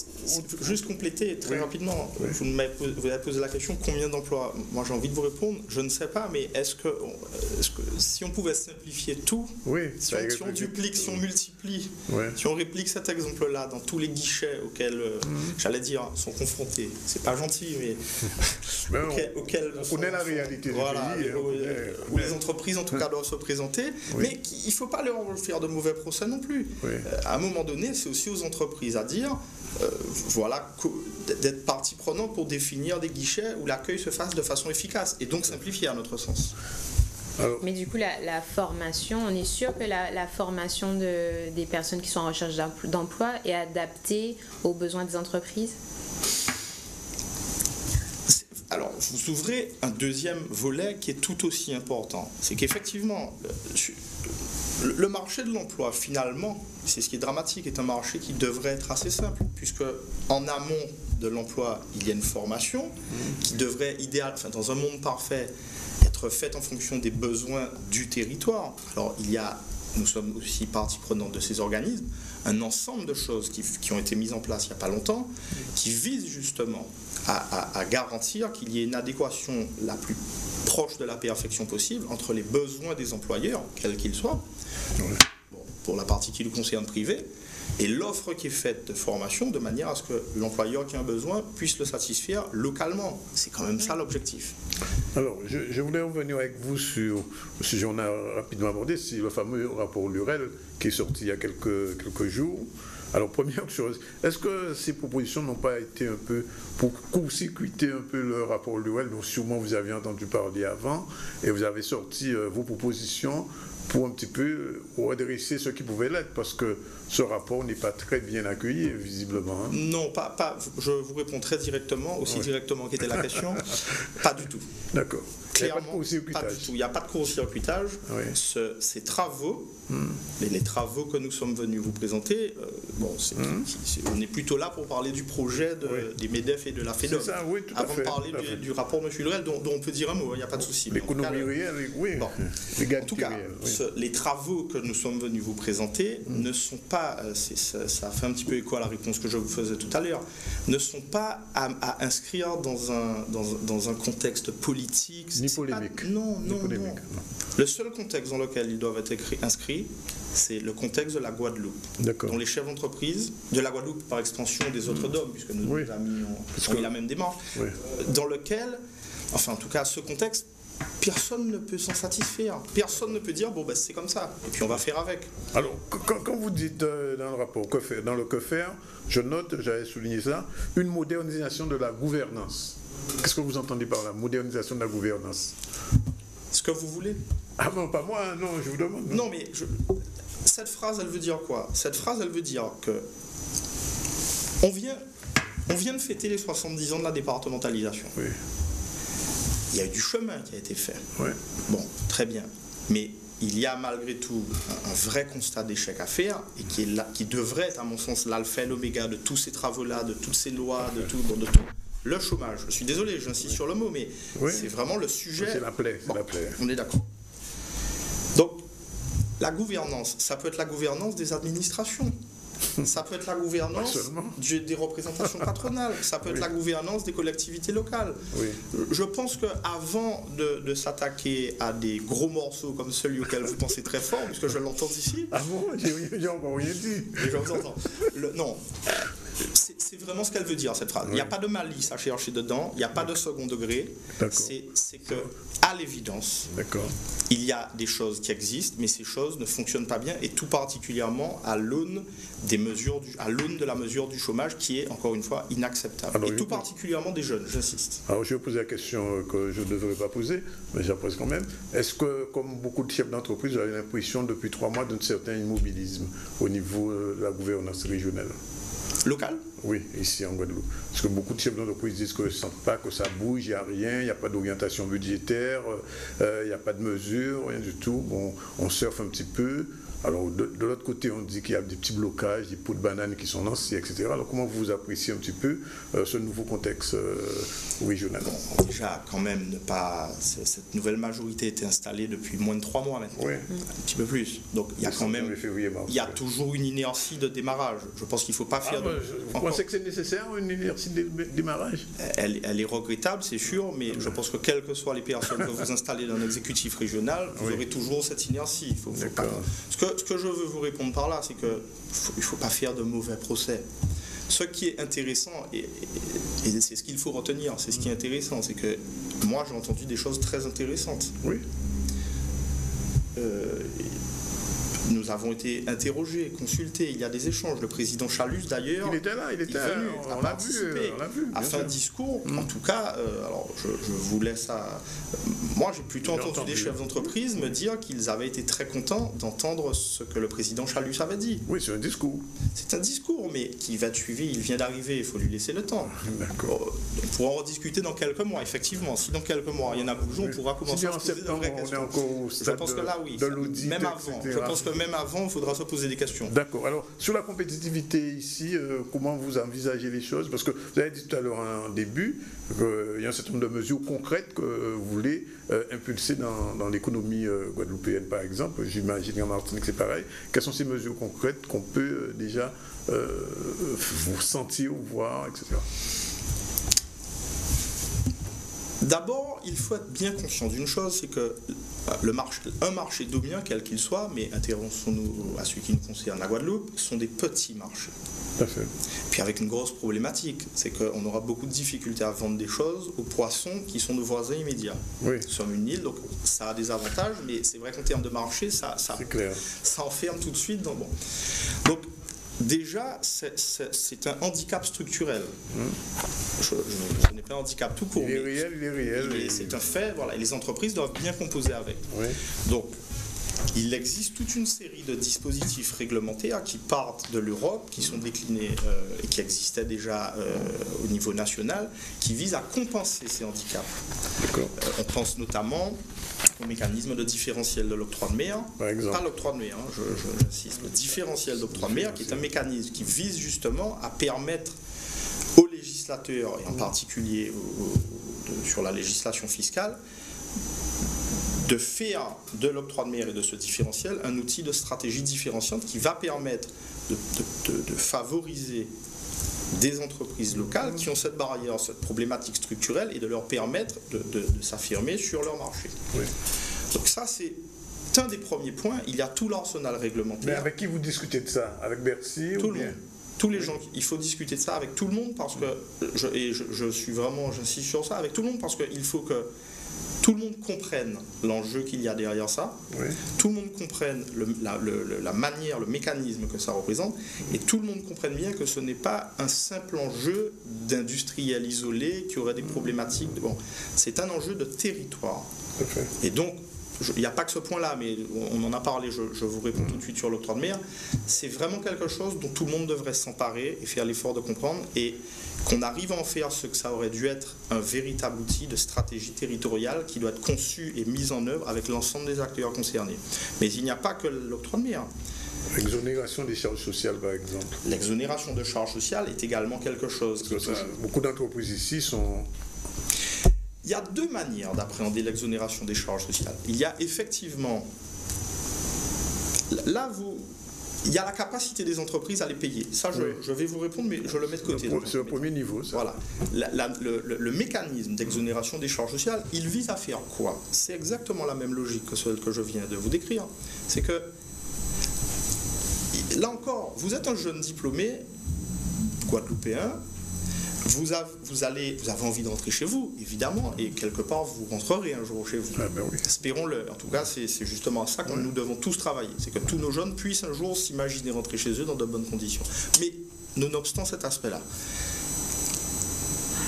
juste compléter très rapidement, vous avez posé la question combien d'emplois. Moi j'ai envie de vous répondre, je ne sais pas, mais est-ce que si on pouvait simplifier tout, si on duplique, si on multiplie, si on réplique cet exemple-là dans tous les guichets auxquels, j'allais dire, sont confrontés, c'est pas gentil, mais auxquels on connaît la réalité du pays, où les entreprises en tout cas doivent se présenter, mais il ne faut pas leur faire de mauvais procès non plus. À un moment donné, c'est aussi aux entreprises à dire d'être partie prenante pour définir des guichets où l'accueil se fasse de façon efficace et donc simplifié à notre sens. Mais du coup, la formation, on est sûr que la formation des personnes qui sont en recherche d'emploi est adaptée aux besoins des entreprises? Alors, vous ouvrez un deuxième volet qui est tout aussi important. C'est qu'effectivement, le marché de l'emploi, finalement, c'est ce qui est dramatique, est un marché qui devrait être assez simple, puisque en amont de l'emploi, il y a une formation qui devrait, dans un monde parfait, être faite en fonction des besoins du territoire. Alors, nous sommes aussi partie prenante de ces organismes, un ensemble de choses qui ont été mises en place il n'y a pas longtemps, qui visent justement à garantir qu'il y ait une adéquation la plus proche de la perfection possible entre les besoins des employeurs, quels qu'ils soient, pour la partie qui nous concerne privée, et l'offre qui est faite de formation de manière à ce que l'employeur qui a un besoin puisse le satisfaire localement. C'est quand même ça l'objectif. Alors, je voulais revenir avec vous sur le sujet qu'on a rapidement abordé, c'est le fameux rapport Lurel qui est sorti il y a quelques jours. Alors, première chose, est-ce que ces propositions n'ont pas été un peu pour court-circuiter un peu le rapport Lurel, dont sûrement vous aviez entendu parler avant, et vous avez sorti vos propositions pour un petit peu redresser ce qui pouvait l'être, parce que ce rapport n'est pas très bien accueilli, visiblement. Non, je vous réponds très directement, aussi directement qu'était la question. Pas du tout. D'accord. Clairement, pas du tout. Il n'y a pas de court-circuitage. Ces travaux, les travaux que nous sommes venus vous présenter, on est plutôt là pour parler du projet des MEDEF et de la FEDOM. C'est ça, oui, tout à Avant fait. de parler du rapport M. Lurel, dont on peut dire un mot, il n'y a pas de souci. L'économie réelle, oui. En tout cas, les travaux que nous sommes venus vous présenter ne sont pas, ça fait un petit peu écho à la réponse que je vous faisais tout à l'heure, ne sont pas à inscrire dans un contexte politique. Ni polémique. Non. Le seul contexte dans lequel ils doivent être inscrits, c'est le contexte de la Guadeloupe, dont les chefs d'entreprise, de la Guadeloupe par extension des autres DOM, puisque nous avons mis la même démarche, dans lequel, enfin en tout cas ce contexte, personne ne peut s'en satisfaire. Personne ne peut dire, c'est comme ça, et puis on va faire avec. Alors, quand vous dites dans le rapport, dans le que faire, je note, j'avais souligné ça, une modernisation de la gouvernance. Qu'est-ce que vous entendez par la modernisation de la gouvernance? Ce que vous voulez. Ah non, pas moi, non, je vous demande. Non, mais cette phrase, elle veut dire quoi? Cette phrase, elle veut dire que on vient de fêter les 70 ans de la départementalisation. Oui. Il y a eu du chemin qui a été fait. Bon, très bien. Mais il y a malgré tout un vrai constat d'échec à faire, et qui devrait être, à mon sens, l'alpha et l'oméga de tous ces travaux-là, de toutes ces lois, de tout. Le chômage. Je suis désolé, j'insiste sur le mot, mais c'est vraiment le sujet. C'est la plaie. On est d'accord. Donc, la gouvernance, ça peut être la gouvernance des administrations. Ça peut être la gouvernance des représentations patronales. Ça peut être la gouvernance des collectivités locales. Je pense qu'avant de s'attaquer à des gros morceaux comme celui auquel vous pensez très fort, puisque je l'entends ici. Ah bon? J'ai encore rien dit. Et je vous entends. Non. C'est vraiment ce qu'elle veut dire, cette phrase. Il n'y a pas de malice à chercher dedans, il n'y a pas de second degré. C'est que, à l'évidence, il y a des choses qui existent, mais ces choses ne fonctionnent pas bien, et tout particulièrement à l'aune de la mesure du chômage qui est, encore une fois, inacceptable. Alors, et tout particulièrement des jeunes, j'insiste. Alors, je vais poser la question que je ne devrais pas poser, mais j'apprécie quand même. Est-ce que, comme beaucoup de chefs d'entreprise, vous avez l'impression depuis 3 mois d'un certain immobilisme au niveau de la gouvernance régionale? Local? Oui, ici en Guadeloupe. Parce que beaucoup de chefs d'entreprise disent qu'ils ne sentent pas que ça bouge, il n'y a rien, il n'y a pas d'orientation budgétaire, il n'y a pas de mesures, rien du tout. Bon, on surfe un petit peu. Alors, de l'autre côté, on dit qu'il y a des petits blocages, des pots de bananes qui sont lancés, etc. Alors, comment vous appréciez un petit peu ce nouveau contexte régional? Bon, déjà, quand même, cette nouvelle majorité était installée depuis moins de 3 mois maintenant. Oui. Un petit peu plus. Donc, il y a quand même... Il y a toujours une inertie de démarrage. Je pense qu'il ne faut pas faire... Vous pensez que c'est nécessaire, une inertie de démarrage? Elle est regrettable, c'est sûr, mais je pense que quelles que soient les personnes que vous installez dans l'exécutif régional, vous aurez toujours cette inertie. Ce que je veux vous répondre par là, c'est qu'il ne faut pas faire de mauvais procès. Ce qui est intéressant, et c'est ce qu'il faut retenir, c'est ce qui est intéressant, c'est que moi j'ai entendu des choses très intéressantes. Oui. Nous avons été interrogés, consultés, il y a des échanges. Le président Chalus, d'ailleurs, il était là, venu, on l'a vu, a fait un discours. En tout cas, alors je vous laisse à... Moi, j'ai plutôt entendu des chefs d'entreprise me dire qu'ils avaient été très contents d'entendre ce que le président Chalus avait dit. Oui, c'est un discours. C'est un discours, mais qui va être suivi, il vient d'arriver, il faut lui laisser le temps. D'accord. On pourra en rediscuter dans quelques mois, effectivement. Si dans quelques mois, il y en a bougé, on pourra commencer à se poser de vraies questions. On est encore au stade je pense que là, oui. de l'audit, même avant. Je pense que même avant, il faudra se poser des questions. D'accord. Alors, sur la compétitivité ici, comment vous envisagez les choses? Parce que vous avez dit tout à l'heure en début qu'il y a un certain nombre de mesures concrètes que vous voulez impulser dans l'économie guadeloupéenne, par exemple. J'imagine qu'en Martinique, c'est pareil. Quelles sont ces mesures concrètes qu'on peut déjà vous sentir ou voir, etc.? D'abord, il faut être bien conscient d'une chose, c'est que un marché dominant, quel qu'il soit, mais intéressons-nous à celui qui nous concerne, la Guadeloupe, sont des petits marchés. Tout à fait. Puis avec une grosse problématique, c'est qu'on aura beaucoup de difficultés à vendre des choses aux poissons qui sont nos voisins immédiats. Oui. Nous sommes une île, donc ça a des avantages, mais c'est vrai qu'en termes de marché, ça enferme tout de suite dans... Bon. Donc, déjà, c'est un handicap structurel. Ce n'est pas un handicap tout court. Il est réel. C'est un fait, voilà, et les entreprises doivent bien composer avec. Oui. Donc, il existe toute une série de dispositifs réglementaires qui partent de l'Europe, qui sont déclinés et qui existaient déjà au niveau national, qui visent à compenser ces handicaps. On pense notamment au mécanisme de différentiel de l'octroi de mer, pas l'octroi de mer, j'insiste, le différentiel d'octroi de mer, qui est un mécanisme qui vise justement à permettre aux législateurs, et en particulier sur la législation fiscale, de faire de l'octroi de mer et de ce différentiel un outil de stratégie différenciante qui va permettre de favoriser des entreprises locales qui ont cette barrière, cette problématique structurelle, et de leur permettre de s'affirmer sur leur marché. Oui. Donc ça, c'est un des premiers points. Il y a tout l'arsenal réglementaire. Mais avec qui vous discutez de ça? Avec Bercy ou bien? Tous les gens, il faut discuter de ça avec tout le monde, parce que, j'insiste sur ça, avec tout le monde, parce qu'il faut que tout le monde comprenne l'enjeu qu'il y a derrière ça, tout le monde comprenne la manière, le mécanisme que ça représente, et tout le monde comprenne bien que ce n'est pas un simple enjeu d'industriel isolé qui aurait des problématiques. Bon, c'est un enjeu de territoire. Et donc, il n'y a pas que ce point-là, mais on en a parlé, je vous réponds tout de suite sur l'octroi de mer. C'est vraiment quelque chose dont tout le monde devrait s'emparer et faire l'effort de comprendre, et qu'on arrive à en faire ce que ça aurait dû être un véritable outil de stratégie territoriale qui doit être conçu et mis en œuvre avec l'ensemble des acteurs concernés. Mais il n'y a pas que l'octroi de mer. L'exonération des charges sociales, par exemple. L'exonération de charges sociales est également quelque chose. Beaucoup d'entreprises ici sont... Il y a deux manières d'appréhender l'exonération des charges sociales. Il y a effectivement... Là, il y a la capacité des entreprises à les payer. Ça, je vais vous répondre, mais je le mets de côté. C'est au premier niveau, ça. Voilà. Le mécanisme d'exonération des charges sociales, il vise à faire quoi? C'est exactement la même logique que celle que je viens de vous décrire. C'est que, là encore, vous êtes un jeune diplômé, guadeloupéens, vous avez envie de rentrer chez vous, évidemment, et quelque part, vous rentrerez un jour chez vous. Ah ben oui. Espérons-le. En tout cas, c'est justement à ça que nous devons tous travailler. C'est que tous nos jeunes puissent un jour s'imaginer rentrer chez eux dans de bonnes conditions. Mais, nonobstant cet aspect-là,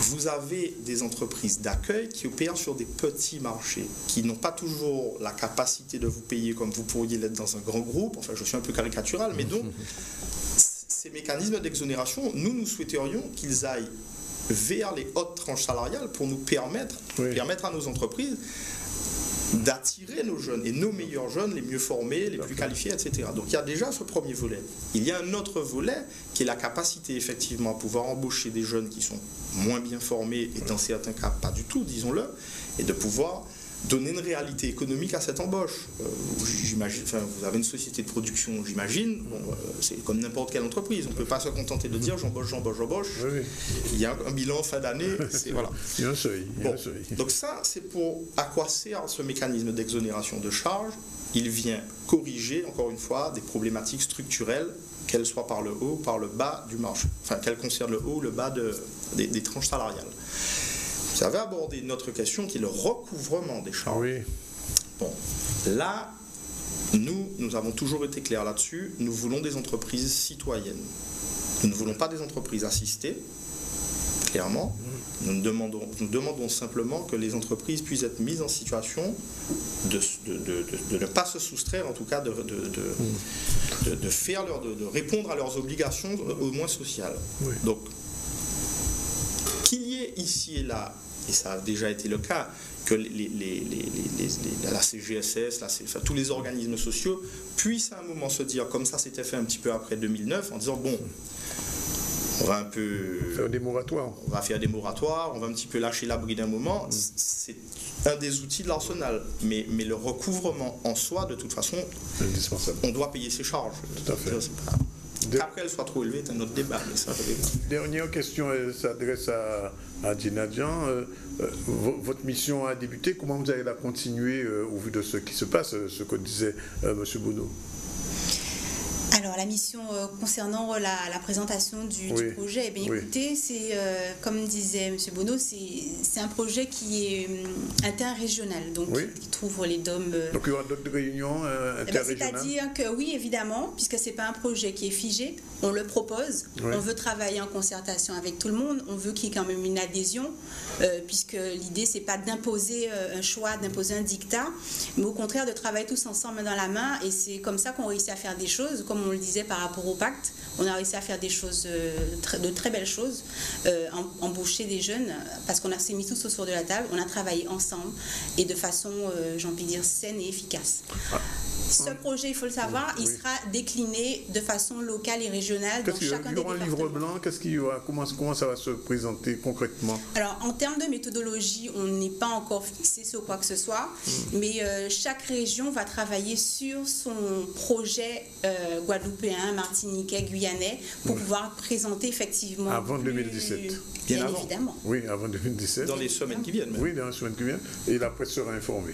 vous avez des entreprises d'accueil qui opèrent sur des petits marchés, qui n'ont pas toujours la capacité de vous payer comme vous pourriez l'être dans un grand groupe. Enfin, je suis un peu caricatural, mais donc, ces mécanismes d'exonération, nous souhaiterions qu'ils aillent vers les hautes tranches salariales pour nous permettre à nos entreprises d'attirer nos jeunes, et nos meilleurs jeunes, les mieux formés, les plus qualifiés, etc. Donc il y a déjà ce premier volet. Il y a un autre volet qui est la capacité effectivement à pouvoir embaucher des jeunes qui sont moins bien formés, et dans certains cas pas du tout, disons-le, et de pouvoir donner une réalité économique à cette embauche. J'imagine, vous avez une société de production, j'imagine, c'est comme n'importe quelle entreprise, on ne peut pas se contenter de dire j'embauche. Oui. Il y a un bilan fin d'année, voilà. Il y a un seuil. Donc ça, c'est pour à quoi sert ce mécanisme d'exonération de charges. Il vient corriger, encore une fois, des problématiques structurelles, qu'elles soient par le haut ou par le bas du marché, enfin qu'elles concernent le haut ou le bas des tranches salariales. Vous avez abordé une autre question qui est le recouvrement des charges. Oui. Bon, là, nous avons toujours été clairs là-dessus. Nous voulons des entreprises citoyennes. Nous ne voulons pas des entreprises assistées, clairement. Nous demandons simplement que les entreprises puissent être mises en situation de ne pas se soustraire, en tout cas de répondre à leurs obligations, au moins sociales. Oui. Donc, qu'il y ait ici et là, et ça a déjà été le cas, que la CGSS, tous les organismes sociaux puissent à un moment se dire, comme ça s'était fait un petit peu après 2009, en disant bon, on va un peu faire des moratoires. On va faire des moratoires, on va un petit peu lâcher la bride un moment. C'est un des outils de l'arsenal. Mais le recouvrement en soi, de toute façon, indispensable. On doit payer ses charges. Tout à fait. Qu'après elle soit trop élevée, c'est un autre débat. Mais ça, dernière question, elle s'adresse à Djinadjan. Votre mission a débuté, comment vous allez la continuer au vu de ce qui se passe, ce que disait M. Bono? Alors la mission concernant la présentation du projet, eh bien, écoutez, c'est comme disait M. Bono, c'est un projet qui est interrégional, donc qui trouve les DOM. Donc il y aura d'autres réunions interrégionales. C'est-à-dire que oui, évidemment, puisque c'est pas un projet qui est figé, on le propose, on veut travailler en concertation avec tout le monde, on veut qu'il y ait quand même une adhésion, puisque l'idée c'est pas d'imposer un choix, d'imposer un dictat, mais au contraire de travailler tous ensemble main dans la main, et c'est comme ça qu'on réussit à faire des choses, comme on le disait par rapport au pacte, on a réussi à faire des choses, de très belles choses, embaucher des jeunes, parce qu'on s'est mis tous autour de la table, on a travaillé ensemble et de façon, j'ai envie de dire, saine et efficace. Ce projet, il faut le savoir, il sera décliné de façon locale et régionale dans chacun des départements. Il y aura un livre blanc, qu'est-ce qu'il y aura, comment ça va se présenter concrètement? Alors, en termes de méthodologie, on n'est pas encore fixé sur quoi que ce soit, mais chaque région va travailler sur son projet guadeloupéen, martiniquais, guyanais, pour pouvoir présenter effectivement... Avant 2017. Bien évidemment. Oui, avant 2017. Dans les semaines qui viennent. Oui, dans les semaines qui viennent. Et la presse sera informée.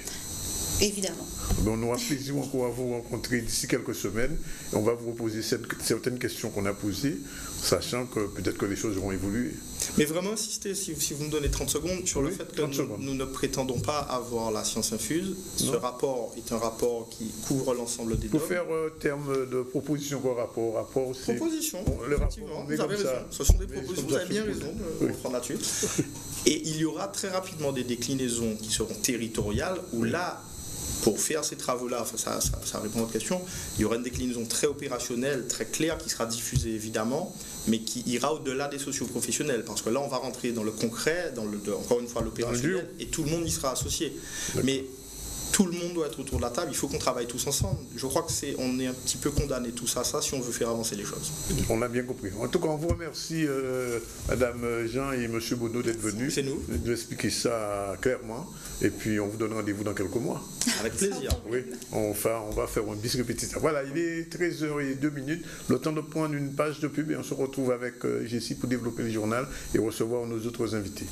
Évidemment. Donc nous avons plaisir encore à vous rencontrer d'ici quelques semaines. Et on va vous poser certaines questions qu'on a posées, sachant que peut-être que les choses vont évoluer. Mais vraiment insister, si vous me donnez 30 secondes, sur le fait que nous ne prétendons pas avoir la science infuse. Ce rapport est un rapport qui couvre l'ensemble des domaines. Pour faire terme de proposition par rapport aussi. Proposition, effectivement, vous avez raison. Ce sont des propositions, vous avez bien raison de reprendre là-dessus. Et il y aura très rapidement des déclinaisons qui seront territoriales, où là, pour faire ces travaux-là, ça répond à votre question, il y aura une déclinaison très opérationnelle, très claire, qui sera diffusée évidemment, mais qui ira au-delà des socioprofessionnels, parce que là, on va rentrer dans le concret, encore une fois, l'opérationnel, et tout le monde y sera associé. Mais tout le monde doit être autour de la table, il faut qu'on travaille tous ensemble. Je crois qu'on est un petit peu condamné tous à ça si on veut faire avancer les choses. On a bien compris. En tout cas, on vous remercie, Madame Jean et Monsieur Bono, d'être venus. C'est nous. De expliquer ça clairement. Et puis, on vous donne rendez-vous dans quelques mois. Avec plaisir. Oui, on va faire un bis répétitif. Voilà, il est 13h02, le temps de prendre une page de pub et on se retrouve avec Jessie pour développer le journal et recevoir nos autres invités.